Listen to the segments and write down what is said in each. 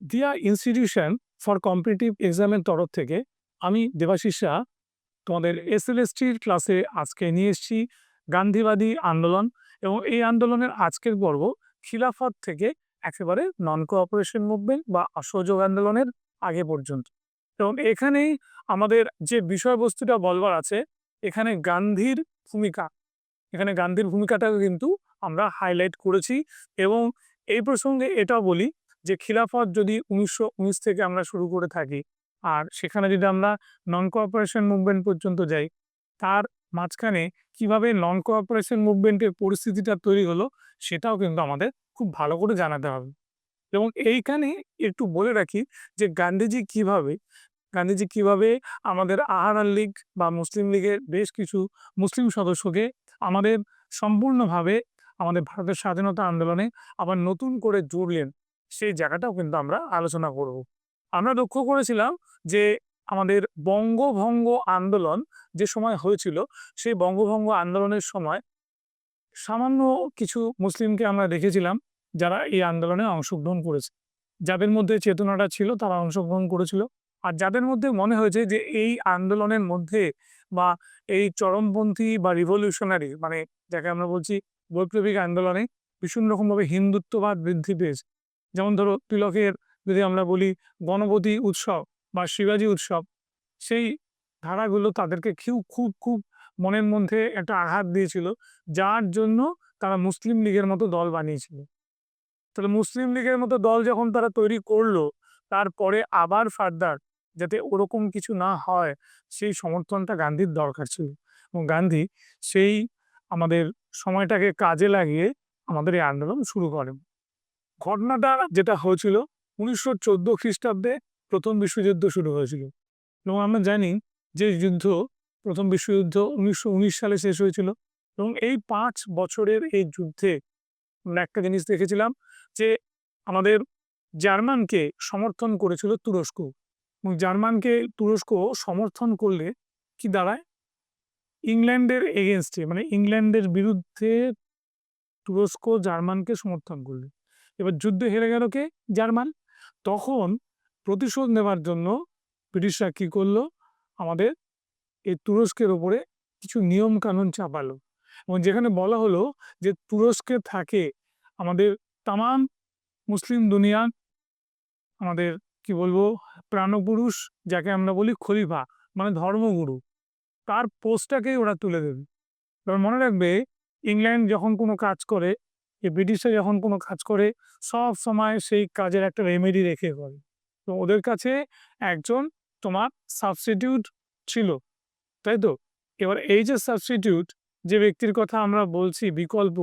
দিয়া institution for competitive এক্সামের তরফ থেকে আমি দেবাশিস শাহ তোমাদের এসএলএসটির ক্লাসে আজকে নিয়ে এসেছি গান্ধীবাদী আন্দোলন এবং এই আন্দোলনের আজকের পর্ব খিলাফত থেকে একেবারে নন কোঅপারেশন মুভমেন্ট বা অসহযোগ আন্দোলনের আগে পর্যন্ত। এবং এখানেই আমাদের যে বিষয়বস্তুটা বলবার আছে, এখানে গান্ধীর ভূমিকা, এখানে গান্ধীর ভূমিকাটাকে কিন্তু আমরা হাইলাইট করেছি। এবং এই প্রসঙ্গে এটাও বলি যে খিলাফত যদি 1919 থেকে আমরা শুরু করে থাকি, আর সেখানে যদি আমরা নন কোঅপারেশন মুভমেন্ট পর্যন্ত যাই, তার মাঝখানে কিভাবে নন কোঅপারেশন মুভমেন্টের পরিস্থিতিটা তৈরি হলো সেটাও কিন্তু আমাদের খুব ভালো করে জানাতে হবে। এবং এইখানে একটু বলে রাখি যে গান্ধীজি কিভাবে আমাদের আহারান লীগ বা মুসলিম লীগের বেশ কিছু মুসলিম সদস্যকে আমাদের সম্পূর্ণভাবে আমাদের ভারতের স্বাধীনতা আন্দোলনে আবার নতুন করে জুড়লেন, সেই জায়গাটাও কিন্তু আমরা আলোচনা করব। আমরা লক্ষ্য করেছিলাম যে আমাদের বঙ্গভঙ্গ আন্দোলন যে সময় হয়েছিল, সেই বঙ্গভঙ্গ আন্দোলনের সময় সামান্য কিছু মুসলিমকে আমরা দেখেছিলাম যারা এই আন্দোলনে অংশগ্রহণ করেছে, যাদের মধ্যে চেতনাটা ছিল তারা অংশগ্রহণ করেছিল। আর যাদের মধ্যে মনে হয়েছে যে এই আন্দোলনের মধ্যে বা এই চরমপন্থী বা রিভলিউশনারি, মানে যাকে আমরা বলছি বৈপ্লবিক আন্দোলনে ভীষণ রকমভাবে হিন্দুত্ববাদ বৃদ্ধি পেয়েছে। যেমন ধরো তিলকের যদি আমরা বলি গণপতি উৎসব বা শিবাজী উৎসব, সেই ধারাগুলো তাদেরকে খুব খুব খুব মনের মধ্যে একটা আঘাত দিয়েছিল, যার জন্য তারা মুসলিম লীগের মতো দল বানিয়েছিল। তাহলে মুসলিম লীগের মতো দল যখন তারা তৈরি করলো, তারপরে আবার ফার্দার যাতে ওরকম কিছু না হয়, সেই সমর্থনটা গান্ধীর দরকার ছিল। এবং গান্ধী সেই আমাদের সময়টাকে কাজে লাগিয়ে আমাদের এই আন্দোলন শুরু করেন। ঘটনাটা যেটা হয়েছিল 1914 খ্রিস্টাব্দে প্রথম বিশ্বযুদ্ধ শুরু হয়েছিল। এবং আমরা জানি যে যুদ্ধ, প্রথম বিশ্বযুদ্ধ 1919 সালে শেষ হয়েছিল। এবং এই 5 বছরের এই যুদ্ধে আমরা একটা জিনিস দেখেছিলাম যে আমাদের জার্মানকে সমর্থন করেছিল তুরস্ক। এবং জার্মানকে তুরস্ক সমর্থন করলে কি দাঁড়ায়, ইংল্যান্ডের এগেনস্টে, মানে ইংল্যান্ডের বিরুদ্ধে তুরস্ক জার্মানকে সমর্থন করলে। এবার যুদ্ধে হেরে গেল কে? জার্মান। তখন প্রতিশোধ নেবার জন্য ব্রিটিশরা কি করলো, আমাদের এই তুরস্কের ওপরে কিছু নিয়ম কানুন চাপালো। এবং যেখানে বলা হলো যে তুরস্কে থাকে আমাদের তামাম মুসলিম দুনিয়া, আমাদের কি বলবো, প্রাণপুরুষ, যাকে আমরা বলি খলিফা, মানে ধর্মগুরু, তার পোস্টটাকেই ওরা তুলে দেবে। এবার মনে রাখবে, ইংল্যান্ড যখন কোনো কাজ করে, এই ব্রিটিশরা যখন কোনো কাজ করে, সব সময় সেই কাজের একটা রেমেডি রেখে করে। তো ওদের কাছে একজন তোমার সাবস্টিটিউট ছিল, তাই তো? এবার এই যে সাবস্টিটিউট, যে ব্যক্তির কথা আমরা বলছি বিকল্প,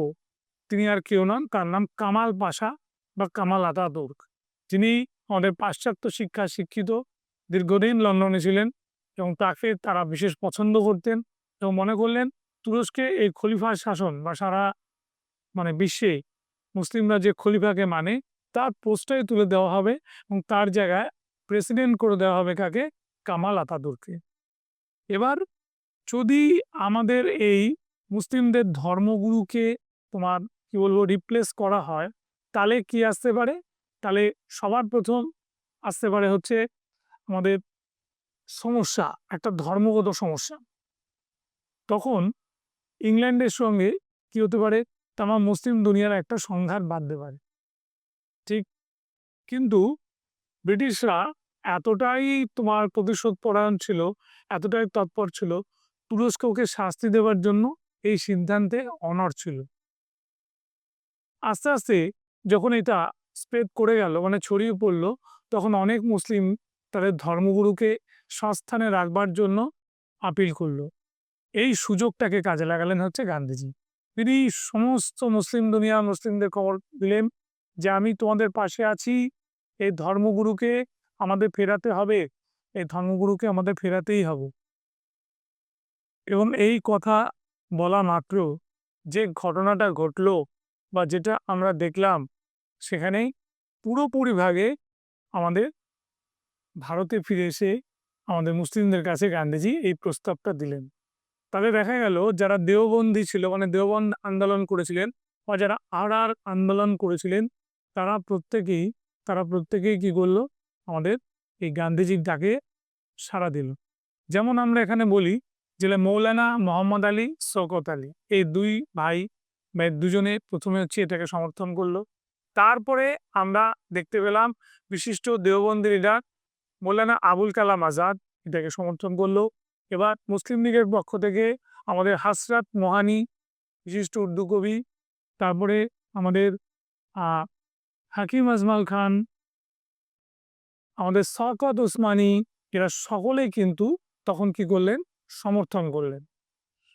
তিনি আর কেউ নন, তার নাম কামাল পাশা বা কামাল আতাতুর্ক। যিনি আমাদের পাশ্চাত্য শিক্ষা শিক্ষিত, দীর্ঘদিন লন্ডনে ছিলেন এবং তাকে তারা বিশেষ পছন্দ করতেন এবং মনে করলেন তুরস্কে এই খলিফার শাসন বা সারা মানে বিশ্বে মুসলিমরা যে খলিফাকে মানে, তার পোস্টটাই তুলে দেওয়া হবে এবং তার জায়গায় প্রেসিডেন্ট করে দেওয়া হবে কাকে? কামাল আতাতুর্ককে। এবার যদি আমাদের এই মুসলিমদের ধর্মগুরুকে তোমার কি বলবো রিপ্লেস করা হয়, তাহলে কি আসতে পারে? তাহলে সবার প্রথম আসতে পারে হচ্ছে আমাদের সমস্যা, একটা ধর্মগত সমস্যা। তখন ইংল্যান্ডের সঙ্গে কি হতে পারে, তামাম মুসলিম দুনিয়ার একটা সংঘাত বাঁধতে পারে। ঠিক, কিন্তু ব্রিটিশরা এতটাই তোমার প্রতিশোধ পরায়ণ ছিল, এতটাই তৎপর ছিল, তুরস্ককে শাস্তি দেওয়ার জন্য এই সিদ্ধান্তে অনড় ছিল। আস্তে আস্তে যখন এটা স্প্রেড করে গেল, মানে ছড়িয়ে পড়লো, তখন অনেক মুসলিম তাদের ধর্মগুরুকে সস্থানে রাখবার জন্য আপিল করলো। এই সুযোগটাকে কাজে লাগালেন হচ্ছে গান্ধীজি। তিনি সমস্ত মুসলিম দুনিয়া মুসলিমদের খবর দিলেন যে আমি তোমাদের পাশে আছি, এই ধর্মগুরুকে আমাদের ফেরাতে হবে, এই ধর্মগুরুকে আমাদের ফেরাতেই হবে। এবং এই কথা বলা মাত্র যে ঘটনাটা ঘটলো বা যেটা আমরা দেখলাম, সেখানেই পুরোপুরি ভাগে আমাদের ভারতে ফিরে এসে আমাদের মুসলিমদের কাছে গান্ধীজি এই প্রস্তাবটা দিলেন। তাহলে দেখা গেল যারা দেওবন্দি ছিল, মানে দেওবন্দ আন্দোলন করেছিলেন বা যারা আর আন্দোলন করেছিলেন, তারা প্রত্যেকেই তারা প্রত্যেকেই কি করলো, আমাদের এই গান্ধীজির ডাকে সাড়া দিল। যেমন আমরা এখানে বলি যে মৌলানা মোহাম্মদ আলী, শওকত আলী, এই দুই ভাই বা দুজনে প্রথমে হচ্ছে এটাকে সমর্থন করলো। তারপরে আমরা দেখতে পেলাম বিশিষ্ট দেওবন্দি লিডার মৌলানা আবুল কালাম আজাদ এটাকে সমর্থন করলো। এবার মুসলিম লীগের পক্ষ থেকে আমাদের হাসরাত মোহানি, বিশিষ্ট উর্দু কবি, তারপরে আমাদের হাকিম আজমাল খান, আমাদের শওকত ওসমানী, এরা সকলেই কিন্তু তখন কি করলেন, সমর্থন করলেন।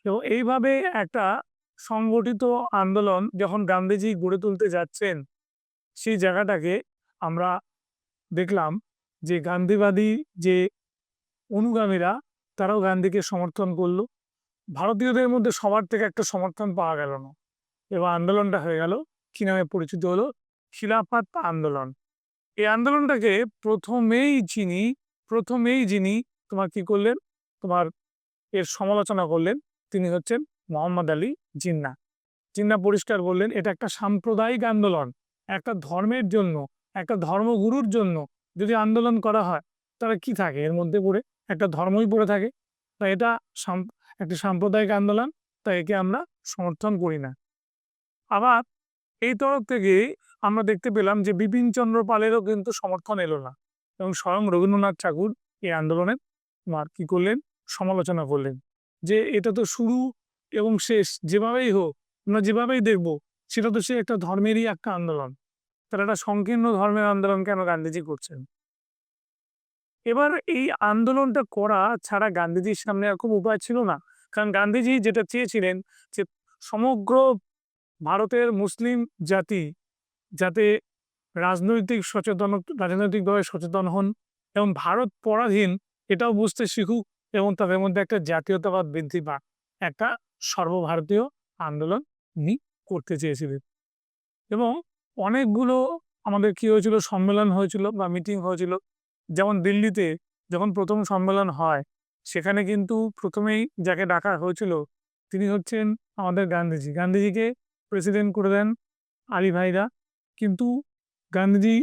এবং এইভাবে একটা সংগঠিত আন্দোলন যখন গান্ধীজি গড়ে তুলতে যাচ্ছেন, সেই জায়গাটাকে আমরা দেখলাম যে গান্ধীবাদী যে অনুগামীরা তারাও গান্ধীকে সমর্থন করলো। ভারতীয়দের মধ্যে সবার থেকে একটা সমর্থন পাওয়া গেল না, এবং আন্দোলনটা হয়ে গেল কি নামে পরিচিত হলো, খিলাফত আন্দোলন। এই আন্দোলনটাকে প্রথমেই যিনি তোমার কি করলেন, তোমার এর সমালোচনা করলেন, তিনি হচ্ছেন মোহাম্মদ আলী জিন্নাহ। জিন্নাহ পরিষ্কার বললেন এটা একটা সাম্প্রদায়িক আন্দোলন, একটা ধর্মের জন্য, একটা ধর্মগুরুর জন্য যদি আন্দোলন করা হয় তাহলে কি থাকে এর মধ্যে পড়ে, একটা ধর্মই পড়ে থাকে। তাই এটা একটা সাম্প্রদায়িক আন্দোলন, তাই একে আমরা সমর্থন করি না। আবার এই তরফ থেকে আমরা দেখতে পেলাম যে বিপিন চন্দ্র পালেরও কিন্তু সমর্থন এলো না, এবং স্বয়ং রবীন্দ্রনাথ ঠাকুর এই আন্দোলনের কি করলেন, সমালোচনা করলেন যে এটা তো শুরু এবং শেষ যেভাবেই হোক, আমরা যেভাবেই দেখব সেটা তো সে একটা ধর্মেরই একটা আন্দোলন, তারা একটা সংকীর্ণ ধর্মের আন্দোলন কেন গান্ধীজি করছেন। এবার এই আন্দোলনটা করা ছাড়া গান্ধীজির সামনে আর খুব উপায় ছিল না, কারণ গান্ধীজি যেটা চেয়েছিলেন যে সমগ্র ভারতের মুসলিম জাতি যাতে রাজনৈতিকভাবে সচেতন হন এবং ভারত পরাধীন এটাও বুঝতে শিখুক, এবং তাদের মধ্যে একটা জাতীয়তাবাদ বৃদ্ধি পাক, একটা সর্বভারতীয় আন্দোলন উনি করতে চেয়েছিলেন। এবং অনেকগুলো আমাদের কি হয়েছিল, সম্মেলন হয়েছিল বা মিটিং হয়েছিল। যেমন দিল্লিতে যখন প্রথম সম্মেলন হয়, সেখানে কিন্তু প্রথমেই যাকে ডাকা হয়েছিল তিনি হচ্ছেন আমাদের গান্ধীজিকে প্রেসিডেন্ট করে দেন আলী ভাইরা। কিন্তু গান্ধীজি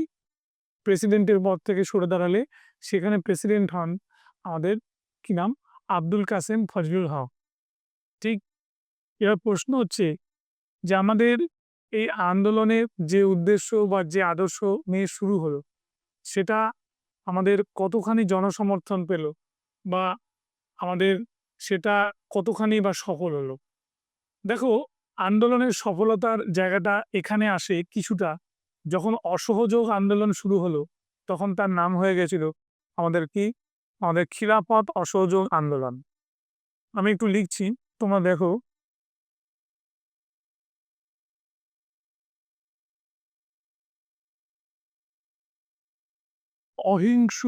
প্রেসিডেন্টের পদ থেকে সরে দাঁড়ালে সেখানে প্রেসিডেন্ট হন আমাদের কি নাম, আব্দুল কাসেম ফজলুল হক। ঠিক, এবার প্রশ্ন হচ্ছে যে আমাদের এই আন্দোলনের যে উদ্দেশ্য বা যে আদর্শ নিয়ে শুরু হলো, সেটা আমাদের কতখানি জনসমর্থন পেল, বা আমাদের সেটা কতখানি বা সফল হলো। দেখো, আন্দোলনের সফলতার জায়গাটা এখানে আসে কিছুটা, যখন অসহযোগ আন্দোলন শুরু হলো তখন তার নাম হয়ে গেছিল আমাদের খিলাফত অসহযোগ আন্দোলন। আমি একটু লিখছি, তোমরা দেখো। অহিংস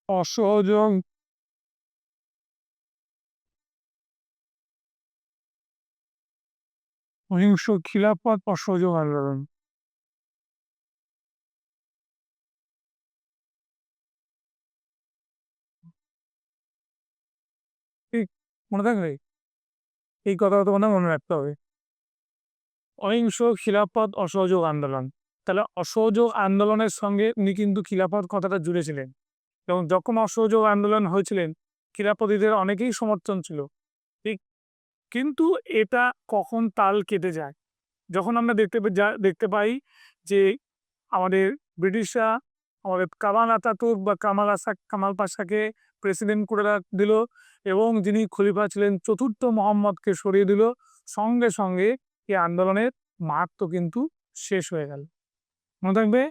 অসহযোগ অহিংস খিলাফত অসহযোগ আন্দোলন। ঠিক, মনে থাকবে এই কথাটা, তোমাদের মনে রাখতে হবে। অহিংস খিলাফত অসহযোগ আন্দোলন, তাহলে অসহযোগ আন্দোলনের সঙ্গে উনি কিন্তু খিলাফত কথাটা জুড়েছিলেন। এবং যখন অসহযোগ আন্দোলন হয়েছিলেন খিলাফতিদের অনেকেই সমর্থন ছিল, ঠিক। কিন্তু এটা কখন তাল কেটে যায়, যখন আমরা দেখতে পাই যে আমাদের ব্রিটিশরা আমাদের কামাল আতাতুর্ক বা কামাল পাশাকে প্রেসিডেন্ট করে দিল, এবং যিনি খলিফা ছিলেন চতুর্থ মোহাম্মদকে সরিয়ে দিল। সঙ্গে সঙ্গে এই আন্দোলনের মাহাত্ম্য কিন্তু শেষ হয়ে গেল, মনে থাকবে।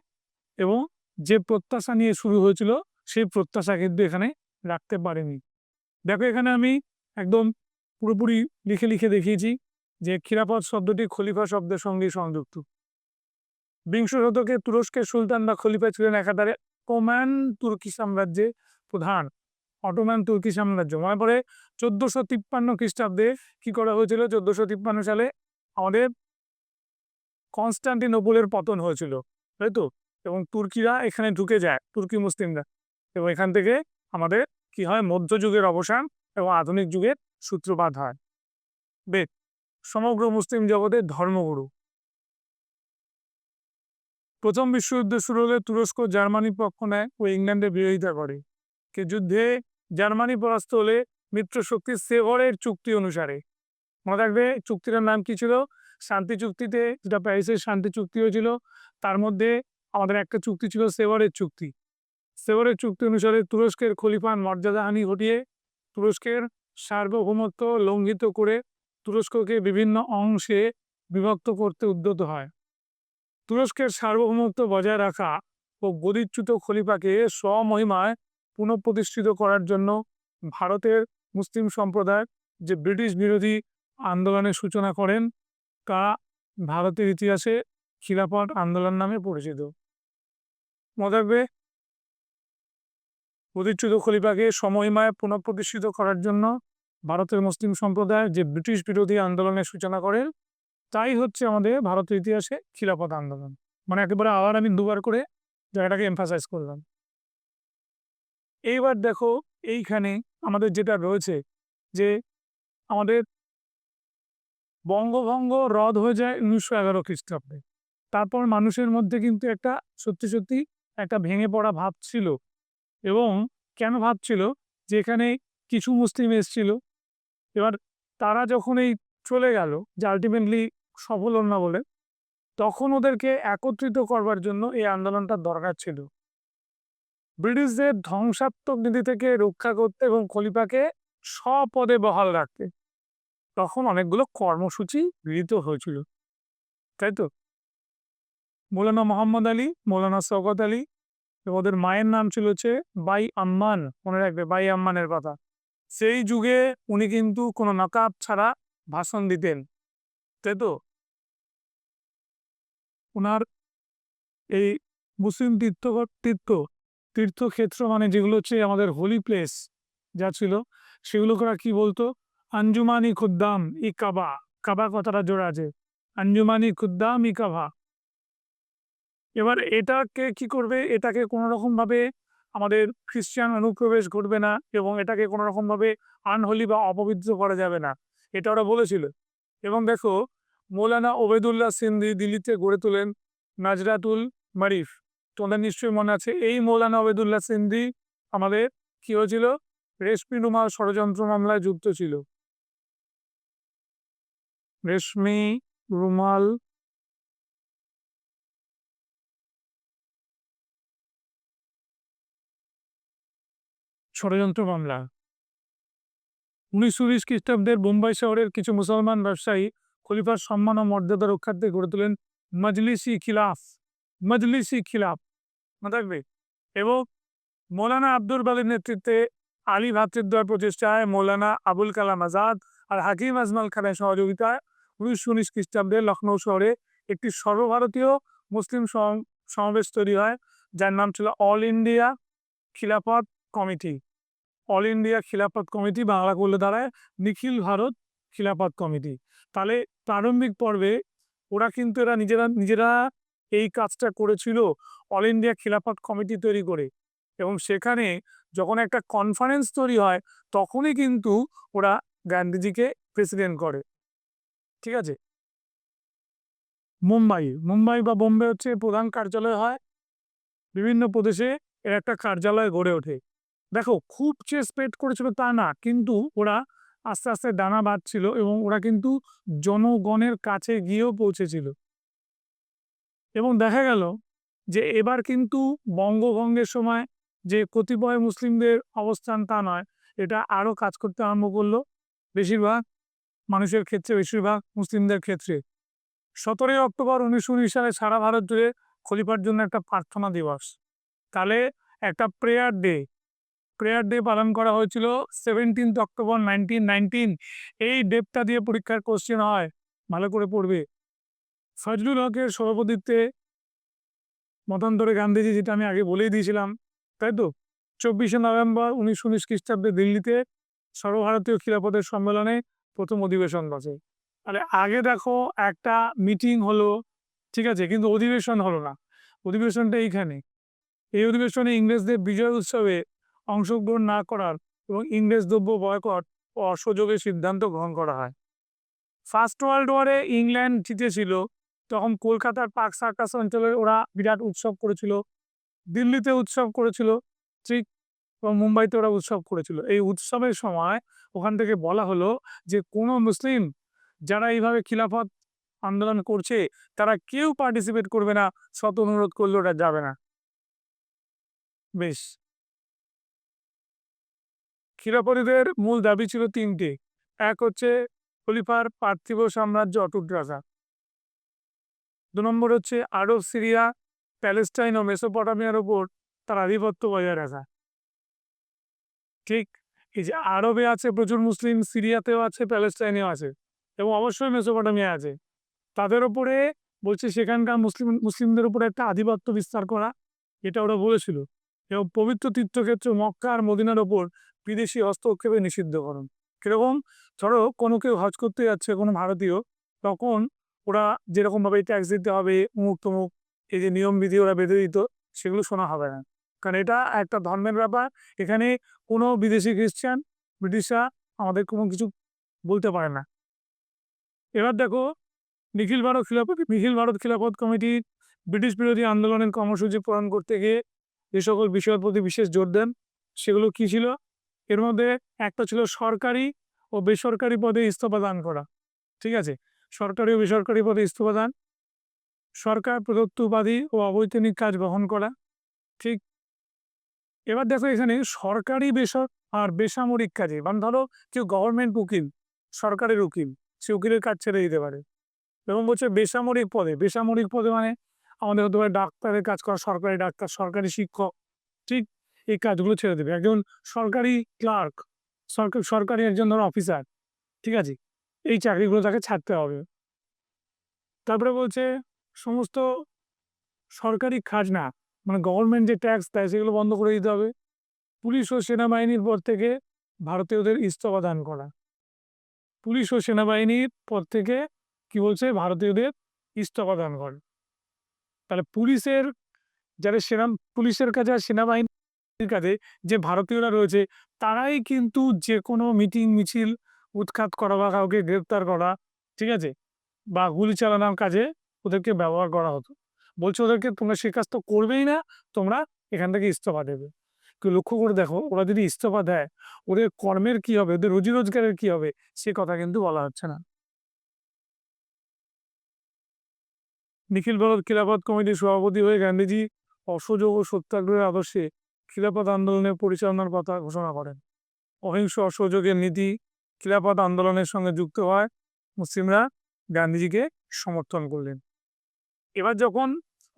এবং যে প্রত্যাশা নিয়ে শুরু হয়েছিল সেই প্রত্যাশা কিন্তু এখানে রাখতে পারেনি। দেখো, এখানে আমি একদম পুরোপুরি লিখে লিখে দেখিয়েছি যে খিলাফত শব্দটি খলিফা শব্দের সঙ্গে সংযুক্ত। বিংশ শতকে তুরস্কের সুলতান বা খলিফা ছিলেন একাধারে অটোম্যান তুর্কি সাম্রাজ্যের প্রধান। অটোম্যান তুর্কি সাম্রাজ্য মনে পড়ে 1453 খ্রিস্টাব্দে কি করা হয়েছিল, 1453 সালে আমাদের কনস্টান্টিনোপলের পতন হয়েছিল, তাই তো। এবং তুর্কিরা এখানে ঢুকে যায়, তুর্কি মুসলিমরা, এবং এখান থেকে আমাদের কি হয়, মধ্যযুগের অবসান এবং আধুনিক যুগের সূত্রপাত হয়। বেদ সমগ্র মুসলিম জগতের ধর্মগুরু। প্রথম বিশ্বযুদ্ধ শুরু হলে তুরস্ক জার্মানির পক্ষ নেয় ও ইংল্যান্ডের বিরোধিতা করে। যুদ্ধে জার্মানি পরাস্ত হলে মিত্র শক্তি সেভরের চুক্তি অনুসারে, মনে রাখবে চুক্তিটার নাম কি ছিল, শান্তি চুক্তিতে, যেটা প্যারিসের শান্তি চুক্তি হয়েছিল, তার মধ্যে আমাদের একটা চুক্তি ছিল সেভরের চুক্তি। সেভরের চুক্তি অনুসারে তুরস্কের খলিফার মর্যাদাহানি ঘটিয়ে তুরস্কের সার্বভৌমত্ব লঙ্ঘিত করে তুরস্ককে বিভিন্ন অংশে বিভক্ত করতে উদ্যত হয়। তুরস্কের সার্বভৌমত্ব বজায় রাখা ও গদিচ্যুত খলিফাকে স্বমহিমায় পুনঃপ্রতিষ্ঠিত করার জন্য ভারতের মুসলিম সম্প্রদায় যে ব্রিটিশ বিরোধী আন্দোলনের সূচনা করেন, তা ভারতের ইতিহাসে খিলাফত আন্দোলন নামে পরিচিত। মনে রাখবে, গদিচ্যুত খলিফাকে সমহিমায় পুনঃপ্রতিষ্ঠিত করার জন্য ভারতের মুসলিম সম্প্রদায় যে ব্রিটিশ বিরোধী আন্দোলনের সূচনা করেন, তাই হচ্ছে আমাদের ভারতের ইতিহাসে খিলাফত আন্দোলন। মানে একেবারে আবার আমি দুবার করে জায়গাটাকে এমফাসাইজ করলাম। এইবার দেখো, এইখানে আমাদের যেটা রয়েছে যে আমাদের বঙ্গভঙ্গ রদ হয়ে যায় 1911 খ্রিস্টাব্দে। তারপর মানুষের মধ্যে কিন্তু একটা সত্যি সত্যি একটা ভেঙে পড়া ভাব ছিল। এবং কেন ভাব ছিল, যে এখানে কিছু মুসলিম এসেছিল, এবার তারা যখন এই চলে গেল, যে আলটিমেটলি সফল হল না বলে, তখন ওদেরকে একত্রিত করবার জন্য এই আন্দোলনটা দরকার ছিল, ব্রিটিশদের ধ্বংসাত্মক নীতি থেকে রক্ষা করতে এবং খলিফাকে স্বপদে বহাল রাখতে। তখন অনেকগুলো কর্মসূচি গৃহীত হয়েছিল, তাই তো। মৌলানা মোহাম্মদ আলী, মৌলানা শওকত আলী, ওদের মায়ের নাম ছিল হচ্ছে বাই আম্মান, মনে রাখবে বাই আম্মানের কথা। সেই যুগে উনি কিন্তু কোনো নকাব ছাড়া ভাষণ দিতেন, তাই তো। ওনার এই মুসলিম তীর্থক্ষেত্র মানে যেগুলো হচ্ছে আমাদের হোলি প্লেস যা ছিল, সেগুলোকে ওরা কি বলতো, আঞ্জুমানি খুদ্দাম ই কাবা। কাবা কথাটা জোড়া আছে, আঞ্জুমানি খুদ্দাম ই কাবা। এবার এটাকে কি করবে, এটাকে কোনো রকম ভাবে আমাদের খ্রিস্টান অনুপ্রবেশ ঘটবে না এবং এটাকে কোনো রকম ভাবে আনহোলি বা অপবিত্র করা যাবে না, এটা ওরা বলেছিল। এবং দেখো, মৌলানা ওবেদুল্লাহ সিন্ধি দিল্লিতে গড়ে তোলেন নাজরাতুল মারিফ। তোমাদের নিশ্চয়ই মনে আছে, এই মৌলানা ওবেদুল্লাহ সিন্ধি আমাদের কি হয়েছিল, রেশমি রুমাল ষড়যন্ত্র মামলায় যুক্ত ছিল। রেশমি রুমাল ষড়যন্ত্র মামলা 1920 খ্রিস্টাব্দের বোম্বাই শহরের কিছু মুসলমান ব্যবসায়ী খলিফার সম্মান ও মর্যাদা রক্ষার্থে গড়ে তোলেন মজলিসি খিলাফ, মনে থাকবে। এবং মৌলানা আব্দুল বালির নেতৃত্বে আলী ভ্রাতৃদ্বয়ের প্রচেষ্টায় মৌলানা আবুল কালাম আজাদ আর হাকিম আজমাল খানের সহযোগিতায় 1919 খ্রিস্টাব্দে লখনৌ শহরে একটি সর্বভারতীয় মুসলিম সমাবেশ তৈরি হয়, যার নাম ছিল অল ইন্ডিয়া খিলাফত কমিটি। অল ইন্ডিয়া খিলাফত কমিটি বাংলা করলে দাঁড়ায় নিখিল ভারত খিলাফত কমিটি। তাহলে প্রারম্ভিক পর্বে ওরা কিন্তু এরা নিজেরা নিজেরা এই কাজটা করেছিল অল ইন্ডিয়া খিলাফত কমিটি তৈরি করে। এবং সেখানে যখন একটা কনফারেন্স তৈরি হয়, তখনই কিন্তু ওরা গান্ধীজিকে প্রেসিডেন্ট করে, ঠিক আছে। মুম্বাই বা বোম্বে হচ্ছে প্রধান কার্যালয় হয়, বিভিন্ন প্রদেশে এর একটা কার্যালয় গড়ে ওঠে। দেখো, খুব যে স্প্রেড করেছিল তা না, কিন্তু ওরা আস্তে আস্তে ডানা বাঁধছিল এবং ওরা কিন্তু জনগণের কাছে গিয়েও পৌঁছেছিল। এবং দেখা গেল যে এবার কিন্তু বঙ্গভঙ্গের সময় যে কতিপয় মুসলিমদের অবস্থান তা নয়, এটা আরও কাজ করতে আরম্ভ করলো বেশিরভাগ মানুষের ক্ষেত্রে, বেশিরভাগ মুসলিমদের ক্ষেত্রে। 17 অক্টোবর 1919 সালে সারা ভারত জুড়ে খলিফার জন্য একটা প্রার্থনা দিবস, তাহলে একটা প্রেয়ার ডে পালন করা হয়েছিল 17 অক্টোবর 1919। এই ডেটটা দিয়ে পরীক্ষার কোশ্চেন হয়, ভালো করে পড়বে। ফজলুল হকের সভাপতিত্বে মতান্তরে গান্ধীজি, যেটা আমি আগে বলেই দিয়েছিলাম, তাই তো, 24 নভেম্বর 1919 খ্রিস্টাব্দে দিল্লিতে সর্বভারতীয় খিলাফতের সম্মেলনে প্রথম অধিবেশন বসে। তাহলে আগে দেখো একটা মিটিং হলো, ঠিক আছে, কিন্তু অধিবেশন হলো না। অধিবেশনটা এইখানে, এই অধিবেশনে ইংরেজদের বিজয় উৎসবে অংশগ্রহণ না করার এবং ইংরেজ দ্রব্য বয়কট ও অসহযোগের সিদ্ধান্ত গ্রহণ করা হয়। ফার্স্ট ওয়ার্ল্ড ওয়ারে ইংল্যান্ড জিতেছিল, তখন কলকাতার পার্ক সার্কাস অঞ্চলে ওরা বিরাট উৎসব করেছিল, দিল্লিতে উৎসব করেছিল, ঠিক, এবং মুম্বাইতে ওরা উৎসব করেছিল। এই উৎসবের সময় ওখান থেকে বলা হলো যে কোনো মুসলিম যারা এইভাবে খিলাফত আন্দোলন করছে তারা কেউ পার্টিসিপেট করবে না, শত অনুরোধ করলে ওটা যাবে না। বেশ, খিলাফতিদের মূল দাবি ছিল তিনটে। এক হচ্ছে খলিফার পার্থিব সাম্রাজ্য অটুট রাখা। ২ নম্বর হচ্ছে আরব, সিরিয়া, প্যালেস্টাইন ও মেসোপটামিয়ার উপর তার আধিপত্য বজায় রাখা। ঠিক, এই যে আরবে আছে প্রচুর মুসলিম, সিরিয়াতেও আছে, প্যালেস্টাইনেও আছে, এবং অবশ্যই মেসোপটামিয়া আছে। তাদের উপরে বলছে সেখানকার মুসলিমদের উপরে একটা আধিপত্য বিস্তার করা, এটা ওরা বলেছিল। এবং পবিত্র তীর্থক্ষেত্র মক্কা আর মদিনার ওপর বিদেশি হস্তক্ষেপে নিষিদ্ধকরণ। কিরকম? ধরো কোনো কেউ হজ করতে যাচ্ছে, কোনো ভারতীয়, তখন ওরা যেরকমভাবে ট্যাক্স দিতে হবে, অমুক তমুক, এই যে নিয়মবিধি ওরা বেঁধে দিত, সেগুলো শোনা হবে না। কারণ এটা একটা ধর্মের ব্যাপার। এখানে কোনো বিদেশি খ্রিস্টান, ব্রিটিশরা আমাদের কোনো কিছু বলতে পারে না। এবার দেখো, নিখিল ভারত খিলাফত কমিটি ব্রিটিশ বিরোধী আন্দোলনের কর্মসূচি প্রণয়ন করতে গিয়ে যে সকল বিষয়ের প্রতি বিশেষ জোর দেন সেগুলো কি ছিল? এর মধ্যে একটা ছিল সরকারি ও বেসরকারি পদে ইস্তফা দান করা। ঠিক আছে, সরকারি ও বেসরকারি পদে ইস্তফা দান, সরকার প্রদত্ত উপাধি ও অবৈতনিক কাজ বহন করা। ঠিক, এবার দেখো এখানে সরকারি আর বেসামরিক কাজে, মানে ধরো কেউ গভর্নমেন্ট উকিল, সরকারের উকিল, সে উকিলের কাজ ছেড়ে দিতে পারে। এবং বলছে বেসামরিক পদে মানে আমাদের হতে পারে ডাক্তারের কাজ করা, সরকারি ডাক্তার, সরকারি শিক্ষক, ঠিক, এই কাজগুলো ছেড়ে দেবে। একজন সরকারি ক্লার্ক, সরকারি একজন ধরো অফিসার, ঠিক আছে, এই চাকরিগুলো তাকে ছাড়তে হবে। তারপরে বলছে সমস্ত সরকারি খাজনা, মানে গভর্নমেন্ট যে ট্যাক্স দেয় সেগুলো বন্ধ করে দিতে হবে। পুলিশ ও সেনাবাহিনীর পদ থেকে ভারতীয়দের ইস্তফা দান করা। পুলিশ ও সেনাবাহিনীর পদ থেকে কি বলছে? ভারতীয়দের ইস্তফা দান করে। তাহলে পুলিশের কাছে আর সেনাবাহিনীর কাছে যে ভারতীয়রা রয়েছে, তারাই কিন্তু যে কোনো মিটিং মিছিল উৎখাত করা বা কাউকে গ্রেপ্তার করা, ঠিক আছে, বা গুলি চালানোর কাজে ওদেরকে ব্যবহার করা হতো। বলছে ওদেরকে তোমরা সে কাজ তো করবেই না, তোমরা এখান থেকে ইস্তফা দেবে। কেউ লক্ষ্য করে দেখো, ওরা যদি ইস্তফা দেয় ওদের কর্মের কি হবে, ওদের রুজি রোজগারের কি হবে, সে কথা কিন্তু বলা হচ্ছে না। নিখিল ভারত খিলাফত কমিটির সভাপতি হয়ে গান্ধীজি অসহযোগ ও সত্যাগ্রহের আদর্শে খিলাফত আন্দোলনের পরিচালনার কথা ঘোষণা করেন। অহিংস অসহযোগের নীতি খিলাফত আন্দোলনের সঙ্গে যুক্ত হয়, মুসলিমরা গান্ধীজিকে সমর্থন করলেন। এবার যখন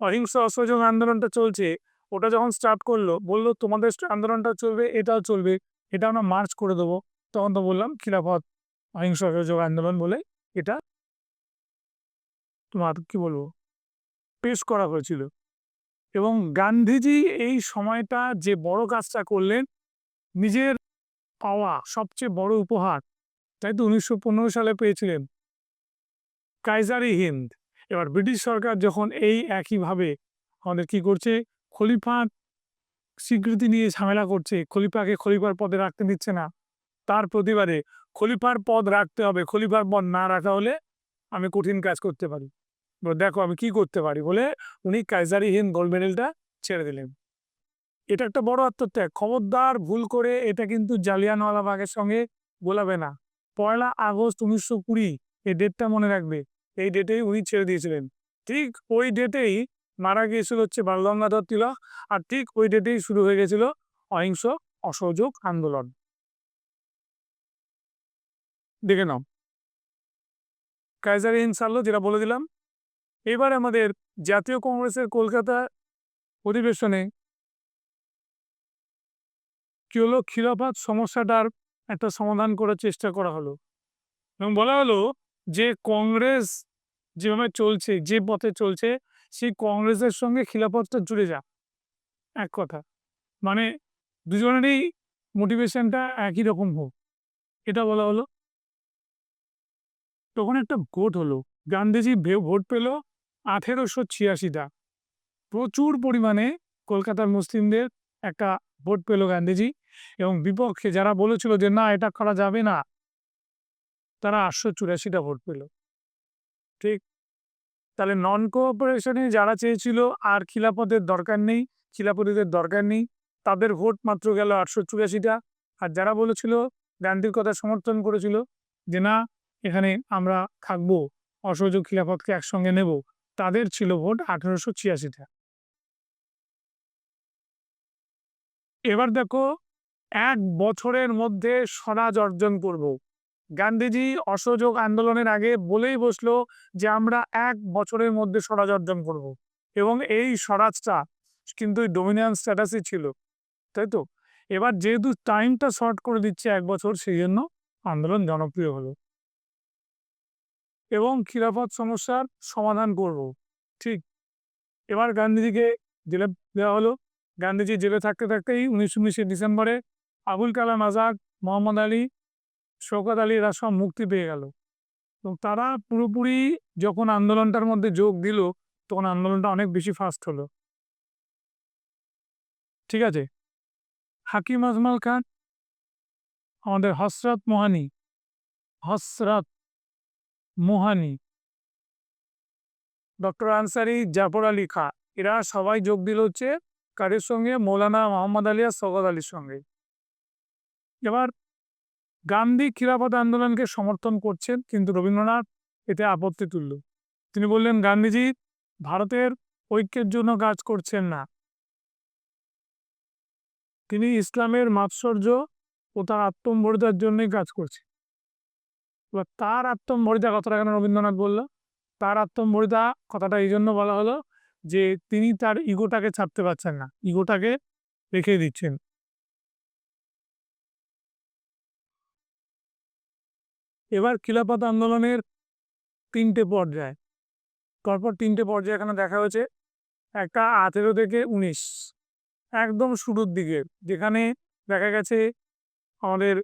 অহিংস অসহযোগ আন্দোলনটা চলছে, ওটা যখন স্টার্ট করলো, বললো তোমাদের আন্দোলনটা চলবে, এটাও চলবে, এটা আমরা মার্চ করে দেবো। তখন তো বললাম খিলাফত অহিংস অসহযোগ আন্দোলন বলে এটা তোমার কি বলবো পেশ করা হয়েছিল। এবং গান্ধীজি এই সময়টা যে বড় কাজটা করলেন, নিজের পাওয়া সবচেয়ে বড় উপহার, তাই তো 1915 সালে পেয়েছিলেন কাইজারি হিন্দ। এবার ব্রিটিশ সরকার যখন এই একইভাবে আমাদের কি করছে, খলিফার স্বীকৃতি নিয়ে ঝামেলা করছে, খলিফাকে খলিফার পদে রাখতে দিচ্ছে না, তার প্রতিবাদে খলিফার পদ রাখতে হবে, খলিফার পদ না রাখা হলে আমি কঠিন কাজ করতে পারি, দেখো আমি কি করতে পারি বলে উনি কাইজারি হিন্দ গোল্ড মেডেলটা ছেড়ে দিলেন। এটা একটা বড় আত্মত্যাগ। খবরদার ভুল করে এটা কিন্তু জালিয়ানওয়ালাবাগের সঙ্গে গোলাবে না। 1 আগস্ট 1920, এই ডেটটা মনে রাখবে। এই ডেটেই উনি ছেড়ে দিয়েছিলেন। ঠিক ওই ডেটেই মারা গিয়েছিল হচ্ছে বাল গঙ্গাধর তিলক, আর ঠিক ওই ডেটেই শুরু হয়ে গেছিল অহিংস অসহযোগ আন্দোলন। দেখে নাও, কাইজার হিন্দ সারলো, যেটা বলে দিলাম। এবার আমাদের জাতীয় কংগ্রেসের কলকাতা অধিবেশনে কি হলো, খিলাফত সমস্যাটার একটা সমাধান করার চেষ্টা করা হলো এবং বলা হলো যে কংগ্রেস যেভাবে চলছে, যে পথে চলছে, সেই কংগ্রেসের সঙ্গে খিলাফতটা জুড়ে যা। এক কথা মানে দুজনেরই মোটিভেশনটা একই রকম হোক, এটা বলা হলো। তখন একটা ভোট হলো, গান্ধীজি ভোট পেল 1886টা। প্রচুর পরিমাণে কলকাতার মুসলিমদের একটা ভোট পেল গান্ধীজি, এবং বিপক্ষে যারা বলেছিল যে না এটা করা যাবে না, তারা 884টা ভোট পেল। ঠিক? তাহলে নন কোঅপারেশনে যারা চেয়েছিল আর খিলাফতের দরকার নেই, খিলাফতিদের দরকার নেই, তাদের ভোট মাত্র গেল 884টা। আর যারা বলেছিল, গান্ধীর কথা সমর্থন করেছিল যে না, এখানে আমরা থাকবো, অসহযোগ খিলাফতকে একসঙ্গে নেব, তাদের ছিল ভোট 1886টা। এবার দেখো, 1 বছরের মধ্যে স্বরাজ অর্জন করব। গান্ধীজি অসহযোগ আন্দোলনের আগে বলেই বসলো যে আমরা 1 বছরের মধ্যে স্বরাজ অর্জন করব। এবং এই স্বরাজটা কিন্তু ডমিনিয়ন স্ট্যাটাসই ছিল, তাই তো? এবার যেহেতু টাইমটা শর্ট করে দিচ্ছে 1 বছর, সেই জন্য আন্দোলন জনপ্রিয় হলো এবং খিলাফত সমস্যার সমাধান করব। ঠিক। এবার গান্ধীজিকে জেলে দেওয়া হলো। গান্ধীজি জেলে থাকতে থাকতেই 1919 ডিসেম্বরে আবুল কালাম আজাদ, মোহাম্মদ আলী, শওকত আলী এরা সব মুক্তি পেয়ে গেল। তো তারা পুরোপুরি যখন আন্দোলনটার মধ্যে যোগ দিল, তখন আন্দোলনটা অনেক বেশি ফাস্ট হলো। ঠিক আছে? হাকিম আজমাল খান, আমাদের হসরত মোহানি, ডক্টর আনসারি, জাফর আলী খাঁ, এরা সবাই যোগ দিল হচ্ছে কাদের সঙ্গে? মৌলানা মোহাম্মদ আলী আর শওকত আলীর সঙ্গে। এবার গান্ধী খিলাফত আন্দোলনকে সমর্থন করছেন, কিন্তু রবীন্দ্রনাথ এতে আপত্তি তুলল। তিনি বললেন, গান্ধীজি ভারতের ঐক্যের জন্য কাজ করছেন না, তিনি ইসলামের মাৎসর্য ও তার আত্মমর্যাদার জন্যই কাজ করছেন। এবার তার আত্মমর্যাদা কথাটা কেন রবীন্দ্রনাথ বলল? তার আত্মমর্যাদা কথাটা এই জন্য বলা হলো যে তিনি তার ইগোটাকে ছাড়তে পারছেন না, ইগোটাকে রেখে দিচ্ছেন। এবার খিলাফত আন্দোলনের 3টে পর্যায়, পরপর 3টে পর্যায় এখানে দেখা হয়েছে। একটা 18 থেকে 19, একদম শুরুর দিকে, যেখানে দেখা গেছে আমাদের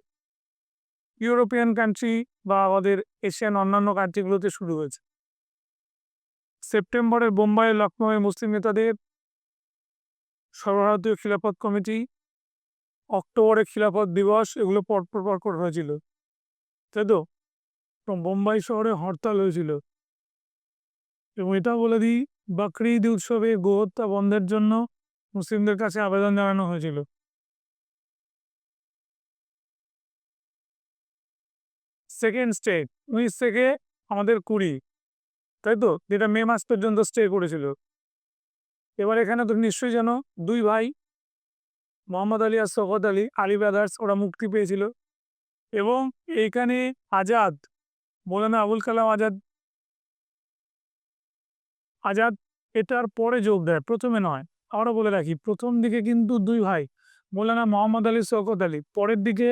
ইউরোপিয়ান কান্ট্রি বা আমাদের এশিয়ান অন্যান্য কান্ট্রিগুলোতে শুরু হয়েছে। সেপ্টেম্বরে বোম্বাই, লখনৌয়ে মুসলিম নেতাদের সর্বভারতীয় খিলাফত কমিটি, অক্টোবরে খিলাফত দিবস, এগুলো পরপর হয়েছিল, তাই তো? বোম্বাই শহরে হরতাল হয়েছিল। এবং এটা বলে দিই, বকরি ঈদ উৎসবে গোহত্যা বন্ধের জন্য মুসলিমদের কাছে আবেদন জানানো হয়েছিল। সেকেন্ড স্টেট 19 থেকে আমাদের 20, তাই তো? যেটা মে মাস পর্যন্ত স্টে করেছিল। এবার এখানে তো নিশ্চয়ই জানো, 2 ভাই মোহাম্মদ আলী আর শওকত আলী, আলী ব্রাদার্স, ওরা মুক্তি পেয়েছিল। এবং এইখানে আজাদ, মৌলানা আবুল কালাম আজাদ, আজাদ এটার পরে যোগ দেয়, প্রথমে নয়। আবারও বলে রাখি, প্রথম দিকে কিন্তু 2 ভাই মৌলানা মোহাম্মদ আলী, শওকত আলী, পরের দিকে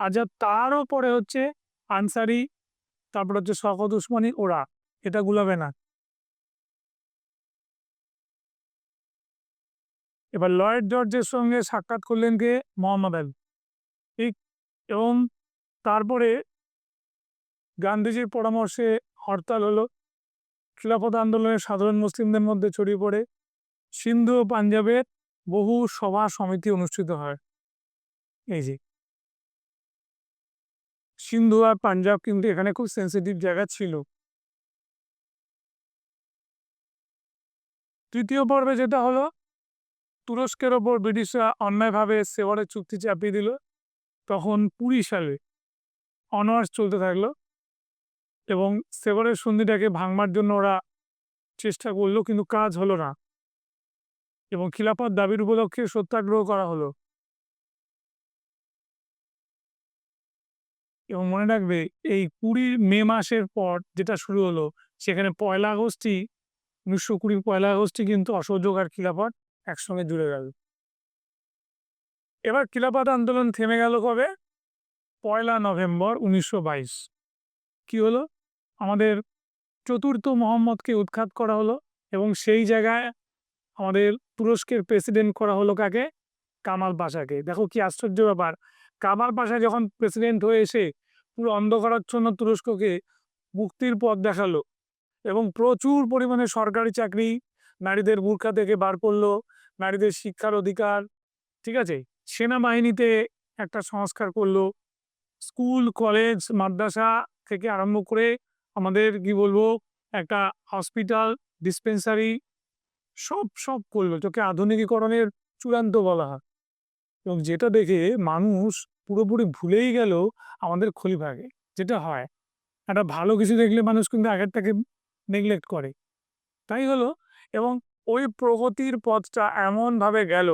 আজাদ, তারও পরে হচ্ছে আনসারি, তারপর হচ্ছে শওকত উসমানী, ওরা। এটা গুলাবে না। এবার লয়েড জর্জের সঙ্গে সাক্ষাৎ করলেন কে? মোহাম্মদ আলী। ঠিক। এবং তারপরে গান্ধীজির পরামর্শে হরতাল হলো, খিলাফত আন্দোলনের সাধারণ মুসলিমদের মধ্যে ছড়িয়ে পড়ে। সিন্ধু ও পাঞ্জাবের বহু সভা সমিতি অনুষ্ঠিত হয়। এই যে সিন্ধু আর পাঞ্জাব কিন্তু এখানে খুব সেন্সিটিভ জায়গা ছিল। তৃতীয় পর্বে যেটা হলো, তুরস্কের ওপর ব্রিটিশরা অন্যায়ভাবে সেবরের চুক্তি চাপিয়ে দিল। তখন 20 সালে অনার্স চলতে থাকলো এবং সেবরের সন্ধিটাকে ভাঙবার জন্য ওরা চেষ্টা করলো, কিন্তু কাজ হলো না এবং খিলাফত দাবির উপলক্ষে সত্যাগ্রহ করা হলো। এবং মনে রাখবে, এই 20 মে মাসের পর যেটা শুরু হলো, সেখানে 1920 পয়লা আগস্টই কিন্তু অসহযোগ আর খিলাফত একসঙ্গে জুড়ে গেল। এবার খিলাফত আন্দোলন থেমে গেল কবে? 1 নভেম্বর 1922। কি হলো? আমাদের চতুর্থ মোহাম্মদকে উৎখাত করা হলো এবং সেই জায়গায় আমাদের তুরস্কের প্রেসিডেন্ট করা হলো কাকে? কামাল পাশাকে। দেখো কি আশ্চর্য ব্যাপার, কামাল পাশা যখন প্রেসিডেন্ট হয়ে এসে পুরো অন্ধকারাচ্ছন্ন তুরস্ককে মুক্তির পথ দেখালো এবং প্রচুর পরিমাণে সরকারি চাকরি নারীদের বুরকা থেকে বার করলো, নারীদের শিক্ষার অধিকার, ঠিক আছে, সেনাবাহিনীতে একটা সংস্কার করলো, স্কুল, কলেজ, মাদ্রাসা থেকে আরম্ভ করে আমাদের কি বলবো একটা হসপিটাল, ডিসপেন্সারি সব সব করলো, তোকে আধুনিকীকরণের চূড়ান্ত বলা হয়। এবং যেটা দেখে মানুষ পুরোপুরি ভুলেই গেল আমাদের খলিফাকে। যেটা হয় একটা ভালো কিছু দেখলে মানুষ কিন্তু আগেরটাকে নেগলেক্ট করে, তাই হলো। এবং ওই প্রগতির পথটা এমনভাবে গেল,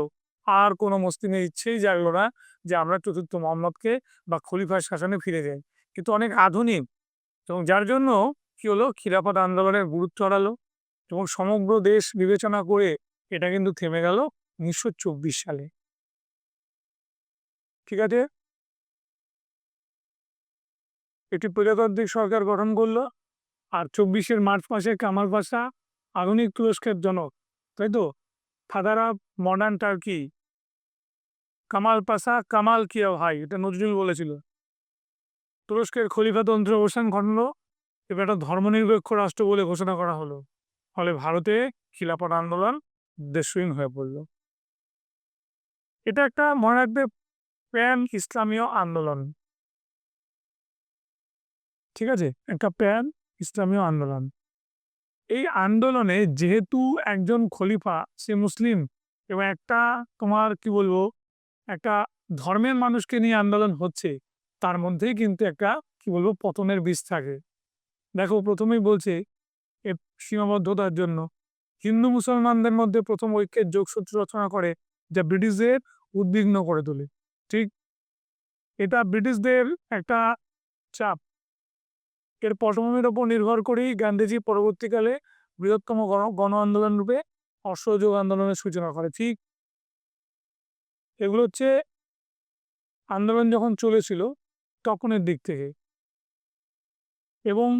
আর কোনো মুসলিমের ইচ্ছেই জাগলো না যে আমরা চতুর্থ মোহাম্মদকে বা খলিফার শাসনে ফিরে যাই, কিন্তু অনেক আধুনিক। এবং যার জন্য কি হলো, খিলাফত আন্দোলনের গুরুত্ব হারালো এবং সমগ্র দেশ বিবেচনা করে এটা কিন্তু থেমে গেল 1924 সালে। ঠিক আছে, একটি প্রজাতান্ত্রিক সরকার গঠন করলো। আর 24-এর মার্চ মাসে কামাল পাশা আধুনিক তুরস্কের জনক, তাই তো, father of modern Turkey, Kemal Pasha Kemal কিয়া ভাই, এটা নজরুল বলেছিল, তুরস্কের খলিফাতন্ত্রের অবসান ঘটলো। এবার একটা ধর্মনিরপেক্ষ রাষ্ট্র বলে ঘোষণা করা হলো। ফলে ভারতে খিলাফত আন্দোলন দেশহীন হয়ে পড়ল। এটা একটা মনে রাখবে প্যান ইসলামীয় আন্দোলন। ঠিক আছে, একটা প্যান ইসলামীয় আন্দোলন। এই আন্দোলনে যেহেতু একজন খলিফা সে মুসলিম এবং একটা তোমার কি বলবো একটা ধর্মের মানুষকে নিয়ে আন্দোলন হচ্ছে, তার মধ্যেই কিন্তু একটা কি বলবো পতনের বীজ থাকে। দেখো প্রথমেই বলছে এর সীমাবদ্ধতার জন্য হিন্দু মুসলমানদের মধ্যে প্রথম ঐক্যের যোগসূত্র রচনা করে, যা ব্রিটিশদের উদ্বিগ্ন করে তোলে। ঠিক, এটা ব্রিটিশদের একটা চাপ। এর পটভূমির ওপর নির্ভর করেই গান্ধীজি পরবর্তীকালে বৃহত্তম গণ আন্দোলন রূপে অসহযোগ আন্দোলনের সূচনা করে। ঠিক, এগুলো হচ্ছে আন্দোলন যখন চলেছিল তখনের দিক থেকে। এবং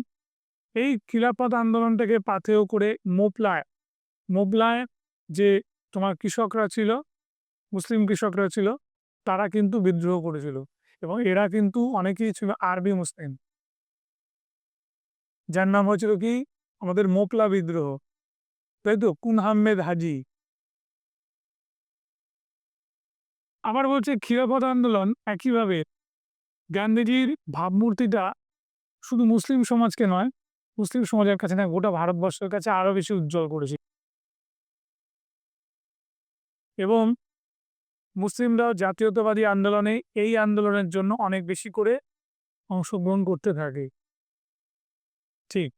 এই খিলাফত আন্দোলনটাকে পাথেয় করে মোবলায় যে তোমার কৃষকরা ছিল, মুসলিম কৃষকরা ছিল, তারা কিন্তু বিদ্রোহ করেছিল। এবং এরা কিন্তু অনেকেই ছিল আরবি মুসলিম, যার নাম হয়েছিল কি আমাদের মোপলা বিদ্রোহ, তাই তো, কুন আহমেদ হাজি। আবার বলছে খিলাফত আন্দোলন একইভাবে গান্ধীজির ভাবমূর্তিটা শুধু মুসলিম সমাজকে নয়, মুসলিম সমাজের কাছে না, গোটা ভারতবর্ষের কাছে আরো বেশি উজ্জ্বল করেছে। এবং মুসলিমরাও জাতীয়তাবাদী আন্দোলনে এই আন্দোলনের জন্য অনেক বেশি করে অংশগ্রহণ করতে থাকে। ঠিক,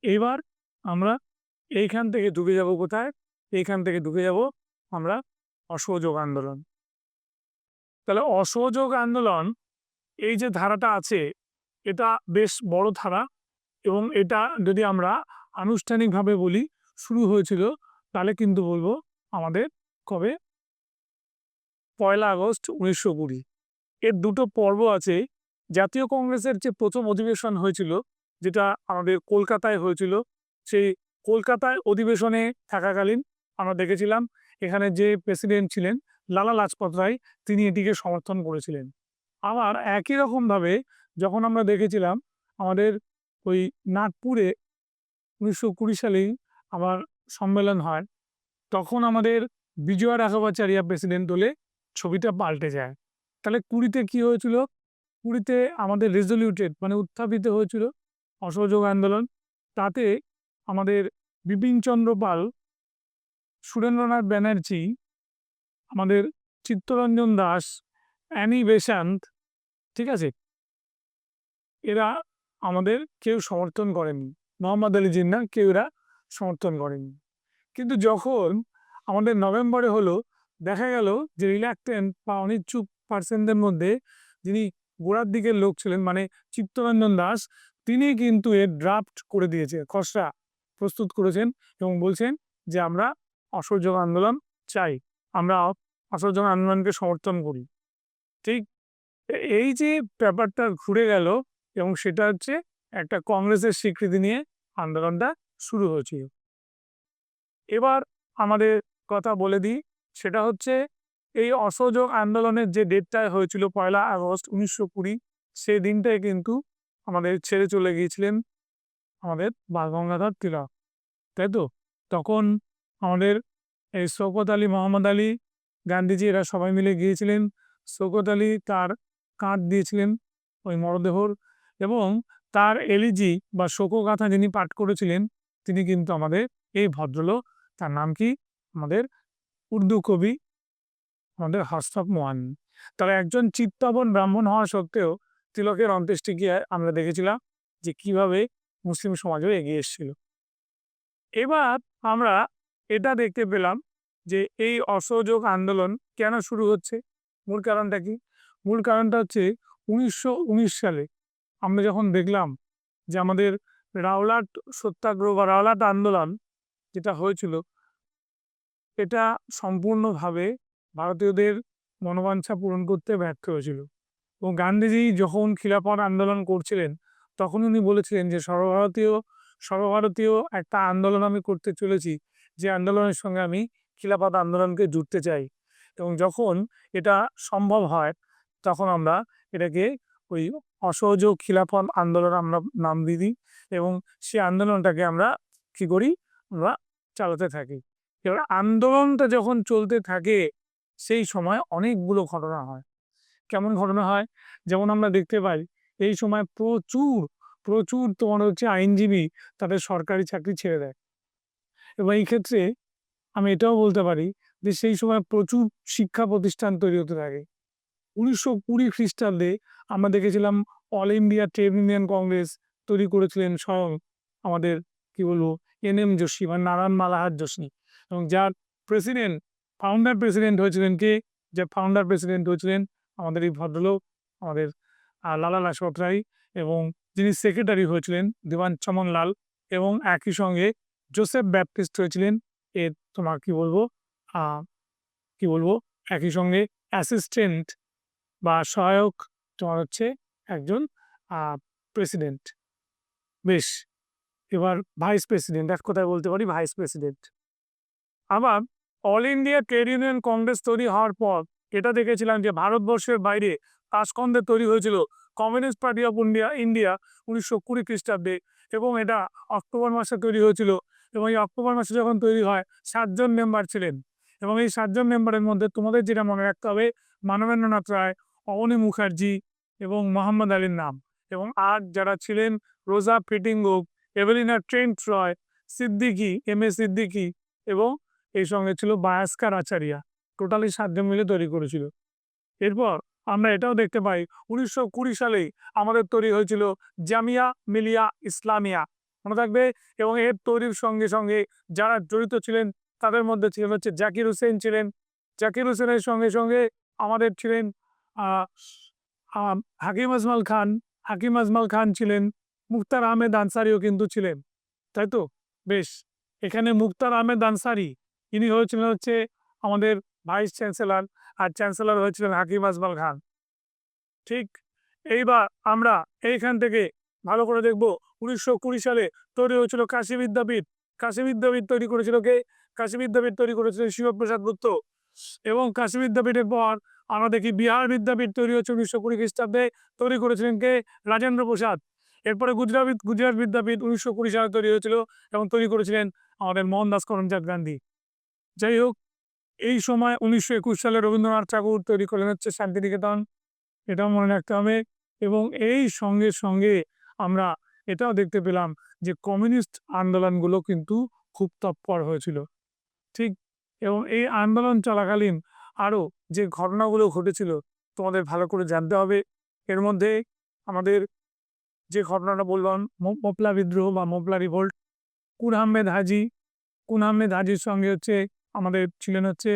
এবার আমরা এইখান থেকে ঢুকে যাব কোথায়, এইখান থেকে ঢুকে যাব আমরা অসহযোগ আন্দোলন। তাহলে অসহযোগ আন্দোলন এই যে ধারাটা আছে, এটা বেশ বড় ধারা। এবং এটা যদি আমরা আনুষ্ঠানিকভাবে বলি শুরু হয়েছিল, তাহলে কিন্তু বলবো আমাদের কবে, 1 আগস্ট 1920। এর দুটো পর্ব আছে। জাতীয় কংগ্রেসের যে প্রথম অধিবেশন হয়েছিল, যেটা আমাদের কলকাতায় হয়েছিল, সেই কলকাতায় অধিবেশনে থাকাকালীন আমরা দেখেছিলাম এখানে যে প্রেসিডেন্ট ছিলেন লালা লাজপত রায়, তিনি এটিকে সমর্থন করেছিলেন। আবার একই রকমভাবে যখন আমরা দেখেছিলাম আমাদের ওই নাগপুরে 1920 সালেই আবার সম্মেলন হয়, তখন আমাদের বিজয়া রাঘবাচারিয়া প্রেসিডেন্ট হলে ছবিটা পাল্টে যায়। তাহলে 20-তে কি হয়েছিল, 20-তে আমাদের রেজলিউটেড মানে উত্থাপিত হয়েছিল অসহযোগ আন্দোলন। তাতে আমাদের বিপিনচন্দ্র পাল, সুরেন্দ্রনাথ ব্যানার্জি, আমাদের চিত্তরঞ্জন দাস, অ্যানি বেসান্ত, ঠিক আছে, এরা আমাদের কেউ সমর্থন করেনি। মোহাম্মদ আলী জিন্নাহ কেউ এরা সমর্থন করেনি। কিন্তু যখন আমাদের নভেম্বরে হলো, দেখা গেল যে রিল্যাক্টেন্ট বা অনিচ্ছুক পার্সনদের মধ্যে যিনি গোড়ার দিকের লোক ছিলেন মানে চিত্তরঞ্জন দাস, তিনি কিন্তু এর ড্রাফট করে দিয়েছে, খসড়া প্রস্তুত করেছেন এবং বলছেন যে আমরা অসহযোগ আন্দোলন চাই, আমরা অসহযোগ আন্দোলনকে সমর্থন করি। ঠিক, এই যে ব্যাপারটা ঘুরে গেল এবং সেটা হচ্ছে একটা কংগ্রেসের স্বীকৃতি নিয়ে আন্দোলনটা শুরু হয়েছিল। এবার আমাদের কথা বলে দিই, সেটা হচ্ছে এই অসহযোগ আন্দোলনের যে ডেটটায় হয়েছিল 1 আগস্ট 1920, সেই দিনটায় কিন্তু আমাদের ছেড়ে চলে গিয়েছিলেন আমাদের বালগঙ্গাধর তিলক, তাই তো। তখন আমাদের এই শওকত আলী, মোহাম্মদ আলী, গান্ধীজি এরা সবাই মিলে গিয়েছিলেন। শওকত আলী তার কাঁধ দিয়েছিলেন ওই মরদেহর, এবং তার এলিজি বা শোকগাথা যিনি পাঠ করেছিলেন তিনি কিন্তু আমাদের এই ভদ্রলোক। তার নাম কি? আমাদের উর্দু কবি আমাদের হযরত মুআন্নী। তবে একজন চিত্তবন ব্রাহ্মণ হওয়া সত্ত্বেও তিলকের অন্ত্যেষ্টিক্রিয়ায় আমরা দেখেছিলাম যে কিভাবে মুসলিম সমাজও এগিয়ে এসেছিল। এবার আমরা এটা দেখতে পেলাম যে এই অসহযোগ আন্দোলন কেন শুরু হচ্ছে? মূল কারণটা কি? মূল কারণটা হচ্ছে ১৯১৯ সালে আমরা যখন দেখলাম যে আমাদের রাওলাট সত্যাগ্রহ বা রাওলাট আন্দোলন যেটা হয়েছিল, এটা সম্পূর্ণভাবে ভারতীয়দের মনোবাঞ্ছা পূরণ করতে ব্যর্থ হয়েছিল। এবং গান্ধীজি যখন খিলাফত আন্দোলন করছিলেন তখন উনি বলেছিলেন যে সর্বভারতীয় একটা আন্দোলন আমি করতে চলেছি, যে আন্দোলনের সঙ্গে আমি খিলাফত আন্দোলনকে জুড়তে চাই। এবং যখন এটা সম্ভব হয় তখন আমরা এটাকে ওই অসহযোগ খিলাফত আন্দোলন আমরা নাম দিয়ে দিই এবং সেই আন্দোলনটাকে আমরা কি করি? আমরা চালাতে থাকি। এবার আন্দোলনটা যখন চলতে থাকে সেই সময় অনেকগুলো ঘটনা হয়। কেমন ঘটনা হয়? যেমন আমরা দেখতে পাই এই সময় প্রচুর তোমার হচ্ছে আইনজীবী তাদের সরকারি চাকরি ছেড়ে দেয়। এবং এই ক্ষেত্রে আমি এটাও বলতে পারি যে সেই সময় প্রচুর শিক্ষা প্রতিষ্ঠান তৈরি হতে থাকে। ১৯২০ খ্রিস্টাব্দে আমরা দেখেছিলাম all India trade union Congress তৈরি করেছিলেন স্বয়ং আমাদের কি বলবো এন.এম. জোশী বা নারায়ণ মালাহার জোশী, এবং যার ফাউন্ডার প্রেসিডেন্ট হয়েছিলেন কে? যে ফাউন্ডার প্রেসিডেন্ট হয়েছিলেন আমাদের এই ভদ্রলোক, আমাদের লালা লাজপত রায়, এবং যিনি সেক্রেটারি হয়েছিলেন দেওয়ান চমন লাল, এবং একই সঙ্গে জোসেফ ব্যাপটিস্ট হয়েছিলেন এর তোমার কি বলবো একই সঙ্গে অ্যাসিস্ট্যান্ট বা সহায়ক তোমার হচ্ছে একজন প্রেসিডেন্ট। বেশ, এবার ভাইস প্রেসিডেন্ট, এক কথায় বলতে পারি ভাইস প্রেসিডেন্ট। আবার all India trade union Congress তৈরি হওয়ার পর এটা দেখেছিলাম যে ভারতবর্ষের বাইরে তাশকন্দে তৈরি হয়েছিল কমিউনিস্ট পার্টি অফ ইন্ডিয়া ১৯২০ খ্রিস্টাব্দে, এবং এটা অক্টোবর মাসে তৈরি হয়েছিল। এবং এই অক্টোবর মাসে যখন তৈরি হয় ৭ জন মেম্বার ছিলেন, এবং এই ৭ জন মেম্বারের মধ্যে তোমাদের যেটা মনে রাখতে হবে মানবেন্দ্রনাথ রায়, অবনী মুখার্জি এবং মোহাম্মদ আলীর নাম, এবং আর যারা ছিলেন রোজা ফিটিংগুক, এভেলিনা ট্রেন্ট রয়, সিদ্দিকী এম.এ. সিদ্দিকী, এবং এই সঙ্গে ছিল বায়াস্কার আচারিয়া। টোটালি ৭ জন মিলে তৈরি করেছিল। এরপর আমরা এটাও দেখতে পাই ১৯২০ সালেই আমাদের তৈরি হয়েছিল জামিয়া মিলিয়া ইসলামিয়া, মনে থাকবে। এবং এর তৈরির সঙ্গে সঙ্গে যারা জড়িত ছিলেন তাদের মধ্যে ছিলেন হচ্ছে জাকির হোসেন ছিলেন। জাকির হোসেনের সঙ্গে সঙ্গে আমাদের ছিলেন আহ আহ, হাকিম আজমাল খান ছিলেন। মুক্তার আহমেদ আনসারিও কিন্তু ছিলেন, তাই তো? বেশ, এখানে মুক্তার আহমেদ আনসারি ইনি হয়েছিলেন হচ্ছে আমাদের ভাইস চ্যান্সেলর, আর চ্যান্সেলর হয়েছিলেন হাকিম আজমাল খান। ঠিক, এইবার আমরা এইখান থেকে ভালো করে দেখব ১৯২০ সালে তৈরি হয়েছিল কাশী বিদ্যাপীঠ। কাশী বিদ্যাপীঠ তৈরি করেছিল কে? কাশী বিদ্যাপীঠ তৈরি করেছিলেন শিবপ্রসাদ গুপ্ত। এবং কাশী বিদ্যাপীঠের পর আমরা দেখি বিহার বিদ্যাপীঠ তৈরি হচ্ছে ১৯২০ খ্রিস্টাব্দে, তৈরি করেছিলেন কে? রাজেন্দ্র প্রসাদ। এরপরে গুজরাট বিদ্যাপীঠ ১৯২০ সালে তৈরি হয়েছিল এবং তৈরি করেছিলেন আমাদের মোহনদাস করমচাঁদ গান্ধী। যাই হোক, এই সময় ১৯২১ সালে রবীন্দ্রনাথ ঠাকুর তৈরি করলেন হচ্ছে শান্তিনিকেতন, এটাও মনে রাখতে হবে। এবং এই সঙ্গে সঙ্গে আমরা এটাও দেখতে পেলাম যে কমিউনিস্ট আন্দোলনগুলো কিন্তু খুব তৎপর হয়েছিল। ঠিক, এবং এই আন্দোলন চলাকালীন আরও যে ঘটনাগুলো ঘটেছিল তোমাদের ভালো করে জানতে হবে। এর মধ্যে আমাদের যে ঘটনাটা বললাম মোপলা বিদ্রোহ বা মোপলা রিভোল্ট, কুন আহমেদ হাজির সঙ্গে হচ্ছে আমাদের ছিলেন হচ্ছে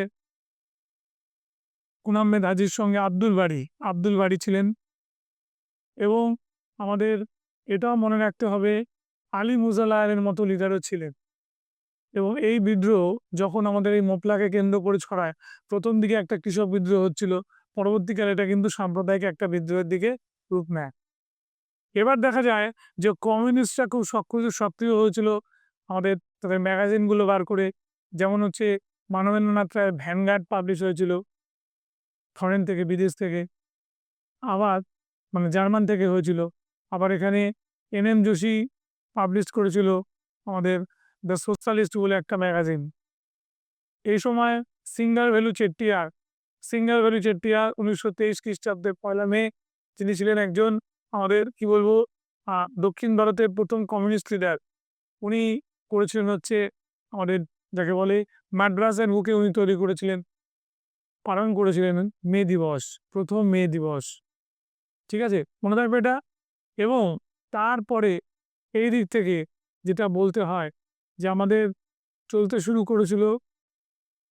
কুন আহমেদ হাজির সঙ্গে আব্দুল বাড়ি ছিলেন। এবং আমাদের এটাও মনে রাখতে হবে আলী মুজাল্লাহের মতো লিডারও ছিলেন। এবং এই বিদ্রোহ যখন আমাদের এই মোপলাকে কেন্দ্র করে ছড়ায়, প্রথম দিকে একটা কৃষক বিদ্রোহ হচ্ছিল, পরবর্তীকালে এটা কিন্তু সাম্প্রদায়িক একটা বিদ্রোহের দিকে রূপ নেয়। এবার দেখা যায় যে কমিউনিস্টরা খুব সক্রিয় হয়েছিল আমাদের তাদের ম্যাগাজিনগুলো বার করে, যেমন হচ্ছে মানবেন্দ্রনাথ রায়ের ভ্যানগার্ড পাবলিশ হয়েছিল ফরেন থেকে, বিদেশ থেকে, আবার মানে জার্মান থেকে হয়েছিল। আবার এখানে এন.এম. জোশী পাবলিশ করেছিল আমাদের দ্য সোশ্যালিস্ট বলে একটা ম্যাগাজিন। এই সময় সিঙ্গার ভ্যালু চেট্টিয়ার ১৯২৩ খ্রিস্টাব্দের ১লা মে তিনি ছিলেন একজন আমাদের কি বলবো দক্ষিণ ভারতের প্রথম কমিউনিস্ট লিডার, উনি করেছিলেন হচ্ছে আমাদের যাকে বলে মাদ্রাসের বুকে উনি তৈরি করেছিলেন, পালন করেছিলেন মে দিবস, প্রথম মে দিবস। ঠিক আছে, মনে রাখবে এটা। এবং তারপরে এই দিক থেকে যেটা বলতে হয় যে আমাদের চলতে শুরু করেছিল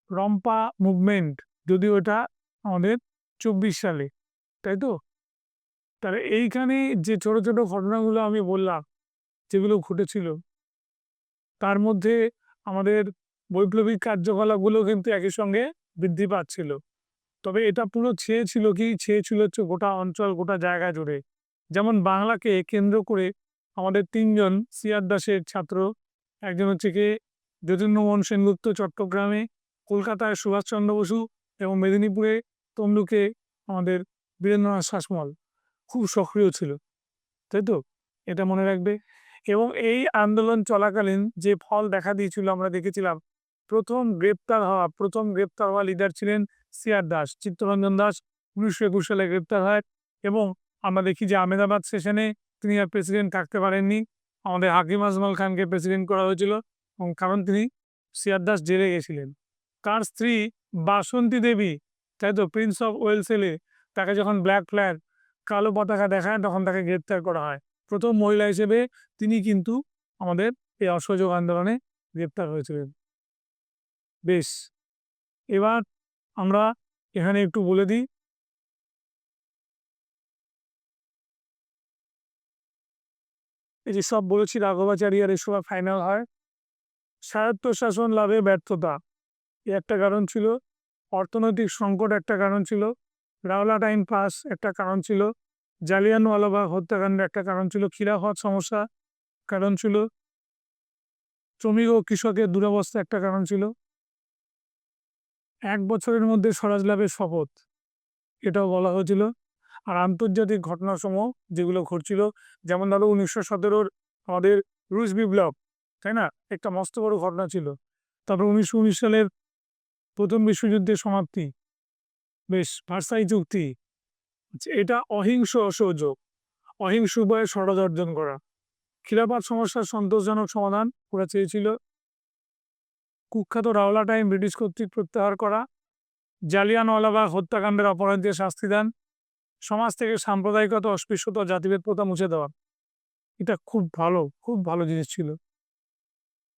রম্পা মুভমেন্ট, যদিও এটা আমাদের 24 সালে, তাই তো? তাহলে এইখানে যে ছোট ছোট ঘটনাগুলো আমি বললাম যেগুলো ঘটেছিল, তার মধ্যে আমাদের বৈপ্লবিক কার্যকলাপগুলো কিন্তু একই সঙ্গে বৃদ্ধি পাচ্ছিল। তবে এটা পুরো ছেয়েছিল হচ্ছে গোটা অঞ্চল, গোটা জায়গা জুড়ে। যেমন বাংলাকে কেন্দ্র করে আমাদের ৩ জন সিআর দাসের ছাত্র, একজন হচ্ছে গিয়ে যতীন্দ্রমোহন সেনগুপ্ত চট্টগ্রামে, কলকাতায় সুভাষচন্দ্র বসু এবং মেদিনীপুরে তমলুকে আমাদের বীরেন্দ্রনাথ শাসমল খুব সক্রিয় ছিল, তাই তো? এটা মনে রাখবে। এবং এই আন্দোলন চলাকালীন যে ফল দেখা দিয়েছিল আমরা দেখেছিলাম, প্রথম গ্রেপ্তার হওয়া লিডার ছিলেন সিআর দাস, চিত্তরঞ্জন দাস 1921 সালে গ্রেপ্তার হয়। এবং আমরা দেখি যে আহমেদাবাদ সেশনে তিনি আর প্রেসিডেন্ট থাকতে পারেননি, আমাদের হাকিম আজমল খানকে প্রেসিডেন্ট করা হয়েছিল, এবং কারণ তিনি সিআর দাস জেলে গেছিলেন। তার স্ত্রী বাসন্তী দেবী, তাই তো, প্রিন্স অফ ওয়েলসেলে, তাকে যখন ব্ল্যাক ফ্ল্যাগ, কালো পতাকা দেখায়, তখন তাকে গ্রেপ্তার করা হয়। প্রথম মহিলা হিসেবে তিনি কিন্তু আমাদের এই অসহযোগ আন্দোলনে গ্রেপ্তার হয়েছিলেন। বেশ, এবার আমরা এখানে একটু বলে দিই, এই যে সব বলেছি রাঘবাচারিয়ার এর সময় ফাইনাল হয়। স্বায়ত্তশাসন লাভে ব্যর্থতা এ একটা কারণ ছিল, অর্থনৈতিক সংকট একটা কারণ ছিল, রাওলাট আইন পাস একটা কারণ ছিল, জালিয়ানওয়ালাবাগ হত্যাকাণ্ড একটা কারণ ছিল, খিলাফত সমস্যা কারণ ছিল, শ্রমিক ও কৃষকের দুরবস্থা একটা কারণ ছিল, 1 বছরের মধ্যে স্বরাজ লাভের শপথ এটাও বলা হয়েছিল। আর আন্তর্জাতিক ঘটনাসমূহ যেগুলো ঘটছিল, যেমন ধরো 1917 আমাদের রুশ বিপ্লব, তাই না, একটা মস্ত বড় ঘটনা ছিল। তারপর 1919 সালের প্রথম বিশ্বযুদ্ধের সমাপ্তি, বেশ, ভার্সাই চুক্তি, এটা অহিংস অসহযোগ, অহিংস উপায়ে স্বরাজ অর্জন করা, খিলাফত সমস্যার সন্তোষজনক সমাধান করা চেয়েছিল, কুখ্যাত রাওলাট আইন ব্রিটিশ কর্তৃক প্রত্যাহার করা, জালিয়ানওয়ালাবাগ হত্যাকাণ্ডের অপরাধীদের শাস্তি দান, সমাজ থেকে সাম্প্রদায়িকতা, অস্পৃশ্যতা, জাতিভেদ প্রথা মুছে দেওয়া। এটা খুব ভালো জিনিস ছিল।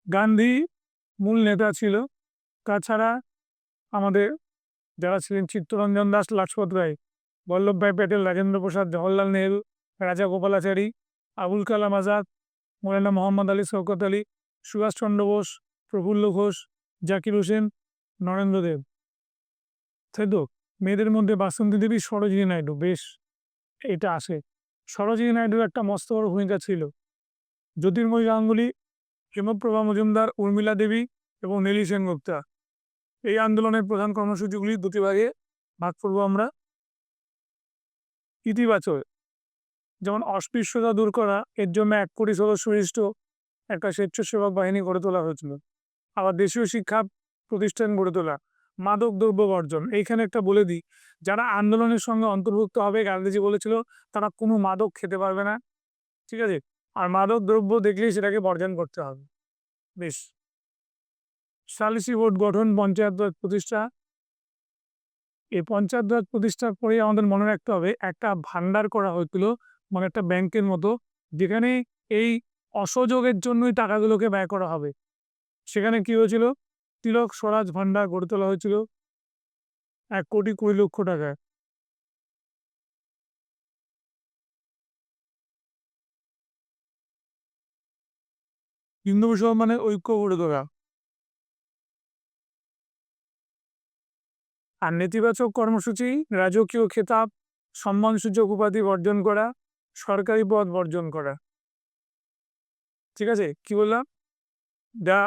গান্ধী মূল নেতা ছিল, তাছাড়া আমাদের যারা ছিলেন চিত্তরঞ্জন দাস, লাজপত রায়, বল্লভভাই প্যাটেল, রাজেন্দ্র প্রসাদ, জওহরলাল নেহরু, রাজা গোপালাচারী, আবুল কালাম আজাদ, মৌলানা মোহাম্মদ আলী, শওকত আলী, সুভাষচন্দ্র বোস, প্রফুল্ল ঘোষ, জাকির হোসেন, নরেন্দ্র দেব, তাই তো? মেয়েদের মধ্যে বাসন্তী দেবী, সরোজিনী নাইডু, বেশ, এটা আসে। সরোজিনী নাইডুর একটা মস্ত বড় ভূমিকা ছিল। জ্যোতির্ময়ী গাঙ্গুলি, হেমপ্রভা মজুমদার, উর্মিলা দেবী এবং নেলি সেনগুপ্তা। এই আন্দোলনের প্রধান কর্মসূচিগুলি দুটি ভাগে ভাগ করব আমরা। ইতিবাচক, যেমন অস্পৃশ্যতা দূর করা, এর জন্য 1 কোটি সদস্য বিশিষ্ট একটা স্বেচ্ছাসেবক বাহিনী গড়ে তোলা হয়েছিল। আবার দেশীয় শিক্ষা প্রতিষ্ঠান গড়ে তোলা, মাদক দ্রব্য বর্জন। এইখানে একটা বলে দিই, যারা আন্দোলনের সঙ্গে অন্তর্ভুক্ত হবে, গান্ধীজি বলেছিল তারা কোনো মাদক খেতে পারবে না, ঠিক আছে, আর মাদক দ্রব্য দেখলেই সেটাকে বর্জন করতে হবে। বেশ, সালিসি বোর্ড গঠন, পঞ্চায়েত রাজ প্রতিষ্ঠা। এই পঞ্চায়েত রাজ প্রতিষ্ঠার পরে আমাদের মনে রাখতে হবে একটা ভান্ডার করা হয়েছিল, মানে একটা ব্যাংকের মতো, যেখানে এই অসহযোগের জন্যই টাকাগুলোকে ব্যয় করা হবে। সেখানে কি হয়েছিল, তিলক স্বরাজ ভান্ডার গড়ে তোলা হয়েছিল 1,20,00,000 টাকায়। হিন্দু মুসলমানের ঐক্য গড়ে তোলা। আর নেতিবাচক কর্মসূচি, রাজকীয় খেতাব, সম্মানসূচক উপাধি বর্জন করা, সরকারি পদ বর্জন করা। ঠিক আছে, কি বললাম? যা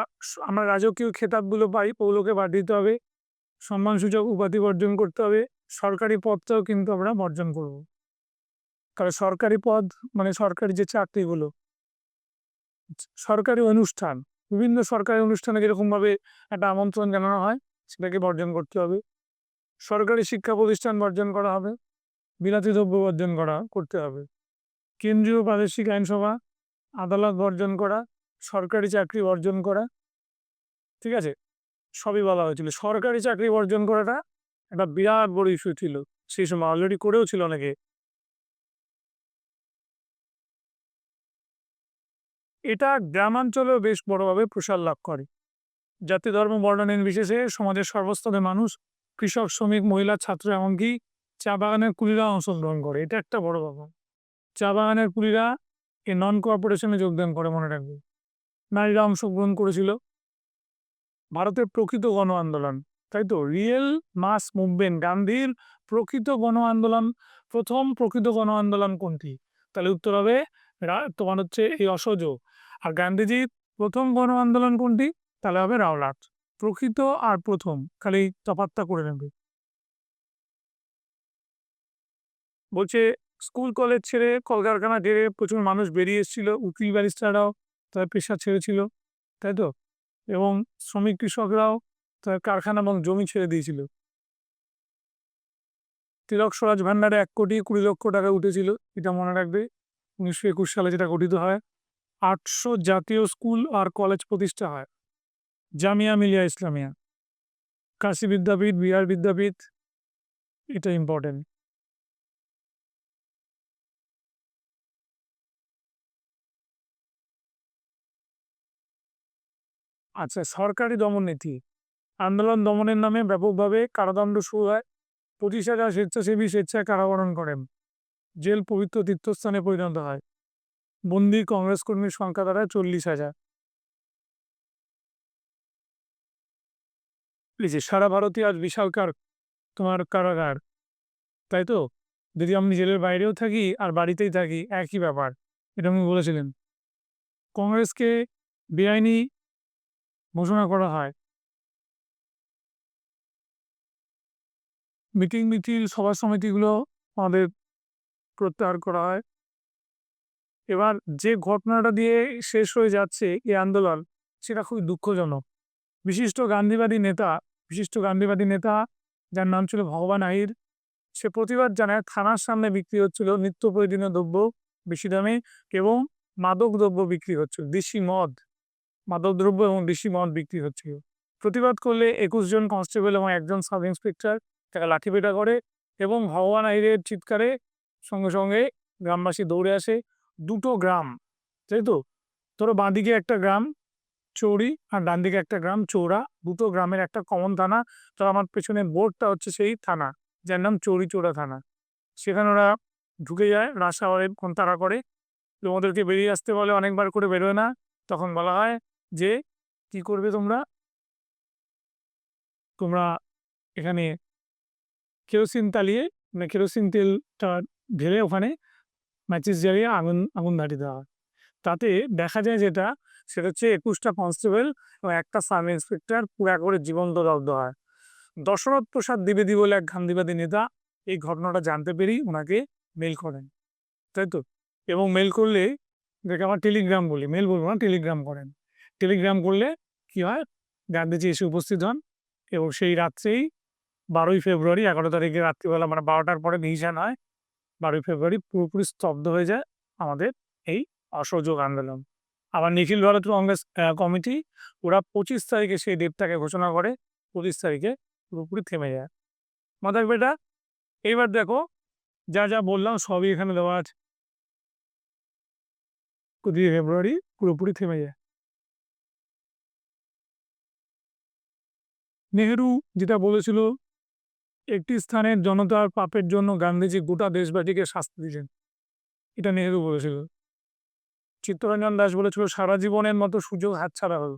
আমরা রাজকীয় খেতাবগুলো পাই ওগুলোকে বাদ দিতে হবে, সম্মানসূচক উপাধি বর্জন করতে হবে, সরকারি পদটাও কিন্তু আমরা বর্জন করব। কারণ সরকারি পদ মানে সরকারি যে চাকরিগুলো, সরকারি অনুষ্ঠান, বিভিন্ন সরকারি অনুষ্ঠানে যেরকমভাবে একটা আমন্ত্রণ জানানো হয়, সেটাকে বর্জন করতে হবে। সরকারি শিক্ষা প্রতিষ্ঠান বর্জন করা হবে, বিলাতি দ্রব্য বর্জন করতে হবে। কেন্দ্রীয় প্রাদেশিক আইনসভা, আদালত বর্জন করা, সরকারি চাকরি বর্জন করা, ঠিক আছে, সবই বলা হয়েছিল। সরকারি চাকরি বর্জন করাটা একটা বিরাট বড় ইস্যু ছিল সেই সময়, অলরেডি করেও ছিল অনেকে। এটা গ্রামাঞ্চলেও বেশ বড়ভাবে প্রসার লাভ করে। জাতি ধর্ম বর্ণ নির্বিশেষে সমাজের সর্বস্তরের মানুষ, কৃষক শ্রমিক মহিলা ছাত্র এমনকি চা বাগানের কুলিরা অংশগ্রহণ করে। এটা একটা বড় ব্যাপার। চা বাগানের কুলিরা এই নন কোঅপারেশনে যোগদান করে, মনে রাখবে। নারীরা অংশগ্রহণ করেছিল। ভারতের প্রকৃত গণ আন্দোলন, তাই তো, রিয়েল মাস মুভমেন্ট, গান্ধীর প্রকৃত গণ আন্দোলন, প্রথম প্রকৃত গণ আন্দোলন কোনটি? তাহলে উত্তর হবে তোমার হচ্ছে এই অসহযোগ। আর গান্ধীজির প্রথম গণ আন্দোলন কোনটি? তাহলে হবে রাওলাট। প্রকৃত আর প্রথম খালি তফাৎটা করে নেবে। বলছে স্কুল কলেজ ছেড়ে, কলকারখানা ছেড়ে প্রচুর মানুষ বেরিয়ে এসেছিল। উকিল ব্যারিস্টাররাও তাদের পেশা ছেড়েছিল, তাই তো, এবং শ্রমিক কৃষকরাও তাদের কারখানা এবং জমি ছেড়ে দিয়েছিল। তিলক স্বরাজ ভান্ডারে 1,20,00,000 টাকা উঠেছিল, এটা মনে রাখবে। 1921 সালে যেটা গঠিত হয়। 800 জাতীয় স্কুল আর কলেজ প্রতিষ্ঠা হয়। জামিয়া মিলিয়া ইসলামিয়া, কাশী বিদ্যাপীঠ, বিহার বিদ্যাপীঠ, এটা ইম্পর্টেন্ট। আচ্ছা, সরকারি দমন নীতি। আন্দোলন দমনের নামে ব্যাপকভাবে কারাদণ্ড শুরু হয়। 25,000 স্বেচ্ছাসেবী স্বেচ্ছায় কারাবরণ করেন। জেল পবিত্র তীর্থস্থানে পরিণত হয়। বন্দী কংগ্রেস কর্মীর সংখ্যা দাঁড়ায় 40,000। সারা ভারতে আজ বিশালকার তোমার কারাগার, তাই তো। যদি আমি জেলের বাইরেও থাকি আর বাড়িতেই থাকি, একই ব্যাপার। এটা উনি বলেছিলেন। কংগ্রেসকে বেআইনি ঘোষণা করা হয়। মিটিং মিছিল সভা সমিতিগুলো আমাদের প্রত্যাহার করা হয়। এবার যে ঘটনাটা দিয়ে শেষ হয়ে যাচ্ছে এই আন্দোলন, সেটা খুবই দুঃখজনক। বিশিষ্ট গান্ধীবাদী নেতা যার নাম ছিল ভগবান আহির, সে প্রতিবাদ জানায় থানার সামনে বিক্রি হচ্ছিল নিত্য প্রয়োজনীয় দ্রব্য বেশি দামে, এবং মাদক দ্রব্য বিক্রি হচ্ছিল, দেশি মদ, মাদকদ্রব্য এবং দেশি মদ বিক্রি হচ্ছিল। প্রতিবাদ করলে 21 জন কনস্টেবল এবং একজন সাব ইন্সপেক্টর তাকে লাঠিপেটা করে, এবং ভগবান আহিরের চিৎকারে সঙ্গে সঙ্গে গ্রামবাসী দৌড়ে আসে। দুটো গ্রাম, তাই তো, ধরো বাঁদিকে একটা গ্রাম চৌরি আর ডান দিকে একটা গ্রাম চৌরা, দুটো গ্রামের একটা কমন থানা। তো আমার পেছনে বোর্ডটা হচ্ছে সেই থানা, যার নাম চৌরি চৌরা থানা। সেখানে ওরা ঢুকে যায়, রাশাওয়ারে ফোন তাড়া করে, তো ওদেরকে বেরিয়ে আসতে বলে, অনেকবার করে বেরোয় না। তখন বলা হয় যে কি করবে তোমরা, তোমরা এখানে কেরোসিন তালিয়ে, মানে কেরোসিন তেলটা ঢেলে ওখানে ম্যাচিস জ্বালিয়ে আগুন আগুন ধরিয়ে দেওয়া হয়। তাতে দেখা যায় যেটা, সেটা হচ্ছে 21টা কনস্টেবল এবং একটা সাব ইন্সপেক্টর পুরা করে জীবন্ত দগ্ধ হয়। দশরথ প্রসাদ দ্বিবেদী বলে এক গান্ধীবাদী নেতা এই ঘটনাটা জানতে পেরেই ওনাকে মেল করেন, তাই তো। এবং মেল করলে, যেটাকে আমরা টেলিগ্রাম বলি, মেল বলবো না, টেলিগ্রাম করেন। টেলিগ্রাম করলে কি হয়, গান্ধীজি এসে উপস্থিত হন, এবং সেই রাত্রেই 12ই ফেব্রুয়ারি, 11 তারিখে রাত্রিবেলা, মানে 12টার পরে ডিসিশন হয়, 12ই ফেব্রুয়ারি পুরোপুরি স্তব্ধ হয়ে যায় আমাদের এই অসহযোগ আন্দোলন। আবার নিখিল ভারত কংগ্রেস কমিটি, ওরা 25 তারিখে সেই ডেটটাকে ঘোষণা করে, 25 তারিখে পুরোপুরি থেমে যায়। মাথায় বেটা, এইবার দেখো, যা যা বললাম সবই এখানে দেওয়া আছে। 25 ফেব্রুয়ারি পুরোপুরি থেমে যায়। নেহেরু যেটা বলেছিল, একটি স্থানের জনতার পাপের জন্য গান্ধীজি গোটা দেশবাসীকে শাস্তি দিলেন, এটা নেহেরু বলেছিল। চিত্তরঞ্জন দাস বলেছিল, সারা জীবনের মতো সুযোগ হাতছাড়া হলো।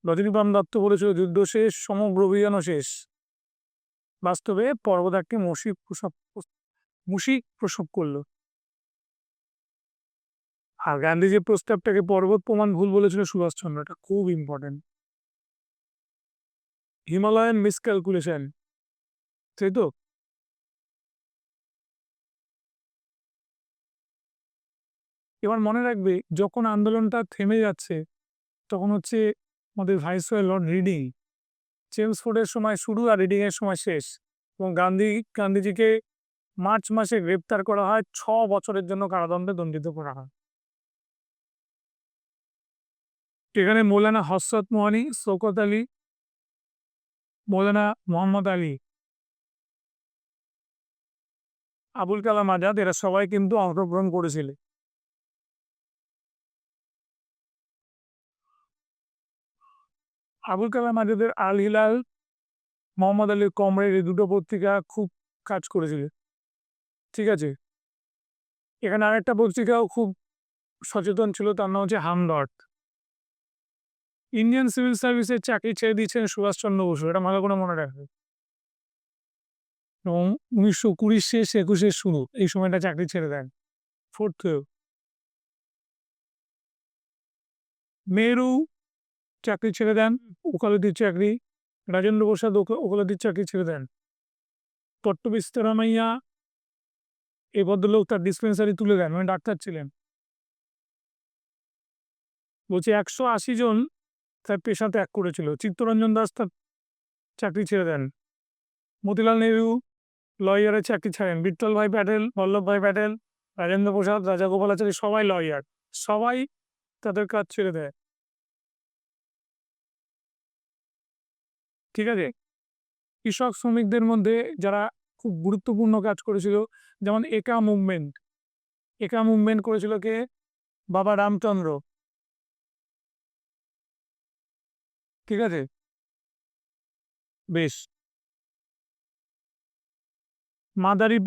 রজনীকান্ত দত্ত বলেছিল, যুদ্ধ শেষ, সমগ্র অভিযানও শেষ। বাস্তবে পর্বত একটি মুশিক প্রসব করলো। আর গান্ধীজির প্রস্তাবটাকে পর্বত প্রমাণ ভুল বলেছিল সুভাষচন্দ্র, এটা খুব ইম্পর্টেন্ট। হিমালয়ান মিসক্যালকুলেশন, তাই তো। এবার মনে রাখবে, যখন আন্দোলনটা থেমে যাচ্ছে, তখন হচ্ছে আমাদের ভাইসরয় লর্ড রিডিং, চেমসফোর্ডের সময় শুরু আর রিডিং এর সময় শেষ, এবং গান্ধীজিকে মার্চ মাসে গ্রেপ্তার করা হয়, 6 বছরের জন্য কারাদণ্ডে দণ্ডিত করা হয়। এখানে মৌলানা হযরত মোহানি, শওকত আলী, মৌলানা মোহাম্মদ আলী, আবুল কালাম আজাদ এরা সবাই কিন্তু অংশগ্রহণ করেছিল। আবুল কালাম আজাদের আল হিলাল, মোহাম্মদ আলীর কমরেড এই দুটো পত্রিকা খুব কাজ করেছিল। ঠিক আছে, এখানে আরেকটা পত্রিকাও খুব সচেতন ছিল, তার নাম হচ্ছে হামদর্দ। ইন্ডিয়ান সিভিল সার্ভিসের চাকরি ছেড়ে দিয়েছেন সুভাষচন্দ্র বসু, এটা ভালো করে মনে রাখবে। এবং 1920 শেষ 21 শুরু এই সময়টা চাকরি ছেড়ে দেন। ফোর্থ নেহরু চাকরি ছেড়ে দেন, ওকালতির চাকরি। রাজেন্দ্র প্রসাদ ওকালতির চাকরি ছেড়ে দেন। পট্টবী সীতারামাইয়া এই ভদ্রলোক তার ডিসপেন্সারি তুলে দেন, মানে ডাক্তার ছিলেন। বলছি 180 জন তার পেশা ত্যাগ করেছিল। চিত্তরঞ্জন দাস তার চাকরি ছেড়ে দেন। মতিলাল নেহরু লয়ারের চাকরি ছাড়েন। বিট্টল ভাই প্যাটেল, বল্লভ ভাই প্যাটেল, রাজেন্দ্র প্রসাদ, রাজাগোপালাচারী সবাই লয়ার, সবাই তাদের কাজ ছেড়ে দেয়। ঠিক আছে, কৃষক শ্রমিকদের মধ্যে যারা খুব গুরুত্বপূর্ণ কাজ করেছিল, যেমন একা মুভমেন্ট। একা মুভমেন্ট করেছিল কে? বাবা রামচন্দ্র। ঠিক আছে, বেশ। মাদারি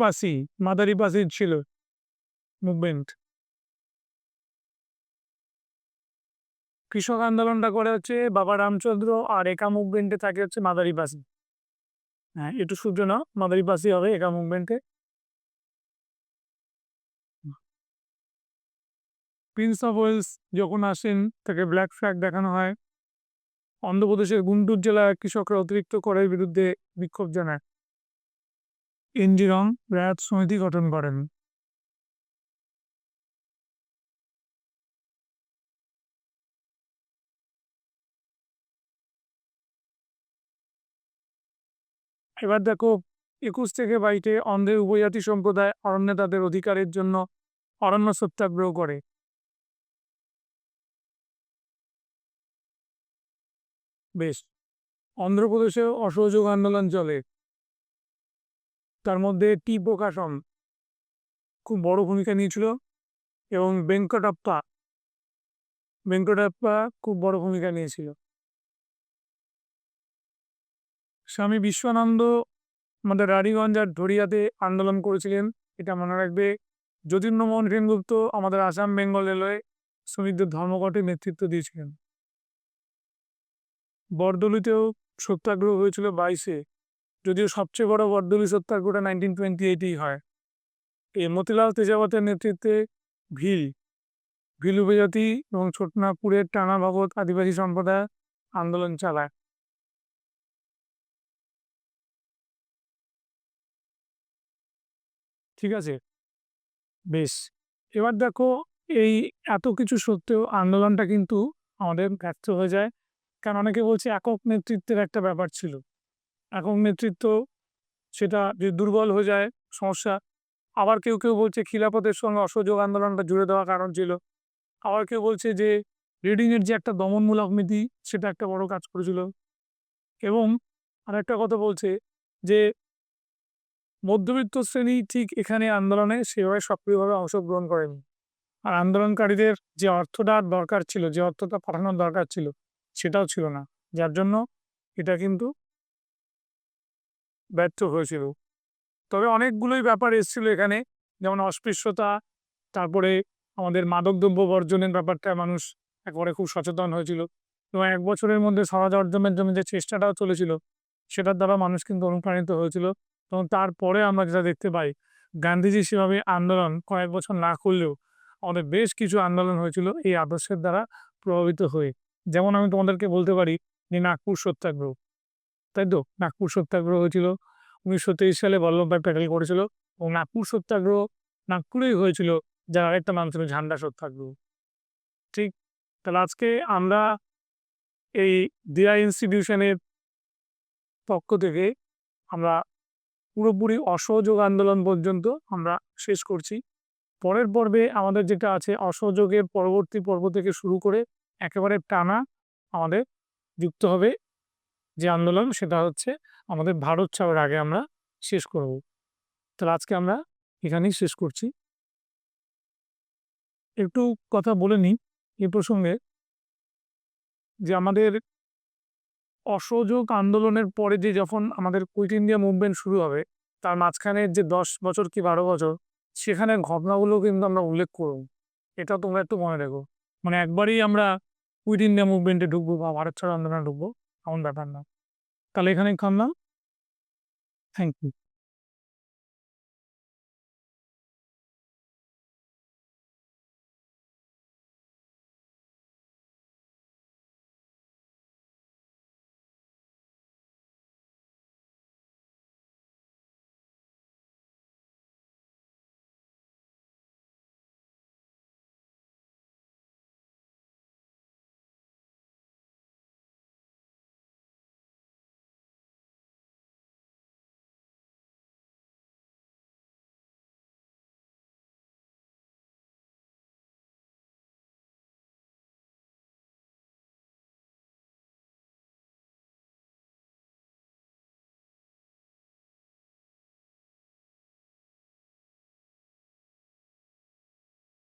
পাসি ছিল মুভমেন্ট। কৃষক আন্দোলনটা করে হচ্ছে বাবা রামচন্দ্র, আর একা মুভমেন্টে থাকে হচ্ছে মাদারিপাসি। হ্যাঁ, একটু সূর্য না, মাদারিপাসি হবে একা মুভমেন্টে। প্রিন্স অফ ওয়েলস যখন আসেন তাকে ব্ল্যাক ফ্ল্যাগ দেখানো হয়। অন্ধ্রপ্রদেশের গুন্টুর জেলার কৃষকরা অতিরিক্ত করের বিরুদ্ধে বিক্ষোভ জানায়। এনজি রং রায়ত সমিতি গঠন করেন। এবার দেখো 21 থেকে 22 অন্ধ্রের উপজাতি সম্প্রদায় অরণ্যে তাদের অধিকারের জন্য অরণ্য সত্যাগ্রহ করে। বেশ, অন্ধ্রপ্রদেশেও অসহযোগ আন্দোলন চলে। তার মধ্যে টি প্রকাশন খুব বড় ভূমিকা নিয়েছিল, এবং ভেঙ্কটাপ্পা খুব বড় ভূমিকা নিয়েছিল। স্বামী বিশ্বনানন্দ আমাদের রানীগঞ্জ আর ঢড়িয়াতে আন্দোলন করেছিলেন, এটা মনে রাখবে। যতীন্দ্রমোহন সেনগুপ্ত আমাদের আসাম বেঙ্গল রেলওয়ে শ্রমিকদের ধর্মঘটে নেতৃত্ব দিয়েছিলেন। বরদলিতেও সত্যাগ্রহ হয়েছিল 22-এ, যদিও সবচেয়ে বড় বরদলি সত্যাগ্রহটা 1928-এই হয়। এই মতিলাল তেজাওয়াতের নেতৃত্বে ভিল উপজাতি এবং ছোটনাগপুরের টানা ভগত আদিবাসী সম্প্রদায় আন্দোলন চালায়। ঠিক আছে, বেশ। এবার দেখো, এই এত কিছু সত্ত্বেও আন্দোলনটা কিন্তু আমাদের ব্যর্থ হয়ে যায়, কারণ অনেকে বলছে একক নেতৃত্বের একটা ব্যাপার ছিল। একক নেতৃত্ব সেটা যে দুর্বল হয়ে যায় সমস্যা। আবার কেউ কেউ বলছে খিলাফতের সঙ্গে অসহযোগ আন্দোলনটা জুড়ে দেওয়ার কারণ ছিল। আবার কেউ বলছে যে রিডিংয়ের যে একটা দমনমূলক নীতি সেটা একটা বড় কাজ করেছিল। এবং আরেকটা কথা বলছে যে মধ্যবিত্ত শ্রেণী ঠিক এখানে আন্দোলনে সেভাবে সক্রিয়ভাবে অংশগ্রহণ করেনি। আর আন্দোলনকারীদের যে অর্থটা দরকার ছিল, যে অর্থটা পাঠানোর দরকার ছিল, সেটাও ছিল না, যার জন্য এটা কিন্তু ব্যর্থ হয়েছিল। তবে অনেকগুলোই ব্যাপার এসেছিল এখানে, যেমন অস্পৃশ্যতা, তারপরে আমাদের মাদকদ্রব্য বর্জনের ব্যাপারটা মানুষ একেবারে খুব সচেতন হয়েছিল। এবং 1 বছরের মধ্যে স্বরাজ অর্জনের জন্য যে চেষ্টাটাও চলেছিল, সেটার দ্বারা মানুষ কিন্তু অনুপ্রাণিত হয়েছিল। এবং তারপরে আমরা যেটা দেখতে পাই, গান্ধীজি সেভাবে আন্দোলন কয়েক বছর না করলেও আমাদের বেশ কিছু আন্দোলন হয়েছিল এই আদর্শের দ্বারা প্রভাবিত হয়ে। যেমন আমি তোমাদেরকে বলতে পারি যে নাগপুর সত্যাগ্রহ, তাই তো? নাগপুর সত্যাগ্রহ হয়েছিল 1923 সালে, বল্লভভাই প্যাটেল করেছিল। এবং নাগপুর সত্যাগ্রহ নাগপুরেই হয়েছিল, যার আরেকটা নাম ছিল ঝান্ডা সত্যাগ্রহ। ঠিক, তাহলে আজকে আমরা এই দিয়া ইনস্টিটিউশনের পক্ষ থেকে আমরা পুরোপুরি অসহযোগ আন্দোলন পর্যন্ত আমরা শেষ করছি। পরের পর্বে আমাদের যেটা আছে অসহযোগের পরবর্তী পর্ব থেকে শুরু করে একেবারে টানা আমাদের যুক্ত হবে যে আন্দোলন সেটা হচ্ছে আমাদের ভারত ছাড়ার আগে আমরা শেষ করব। তাহলে আজকে আমরা এখানেই শেষ করছি। একটু কথা বলে নিই এ প্রসঙ্গে যে আমাদের অসহযোগ আন্দোলনের পরে যে যখন আমাদের কুইট ইন্ডিয়া মুভমেন্ট শুরু হবে তার মাঝখানে যে 10 বছর কি 12 বছর সেখানের ঘটনাগুলো কিন্তু আমরা উল্লেখ করব। এটা তোমরা একটু মনে রেখো। মানে একবারেই আমরা কুইট ইন্ডিয়া মুভমেন্টে ঢুকবো বা ভারত ছাড়ো আন্দোলনে ঢুকবো এমন ব্যাপার না। তাহলে এখানেই থামলাম। Thank you.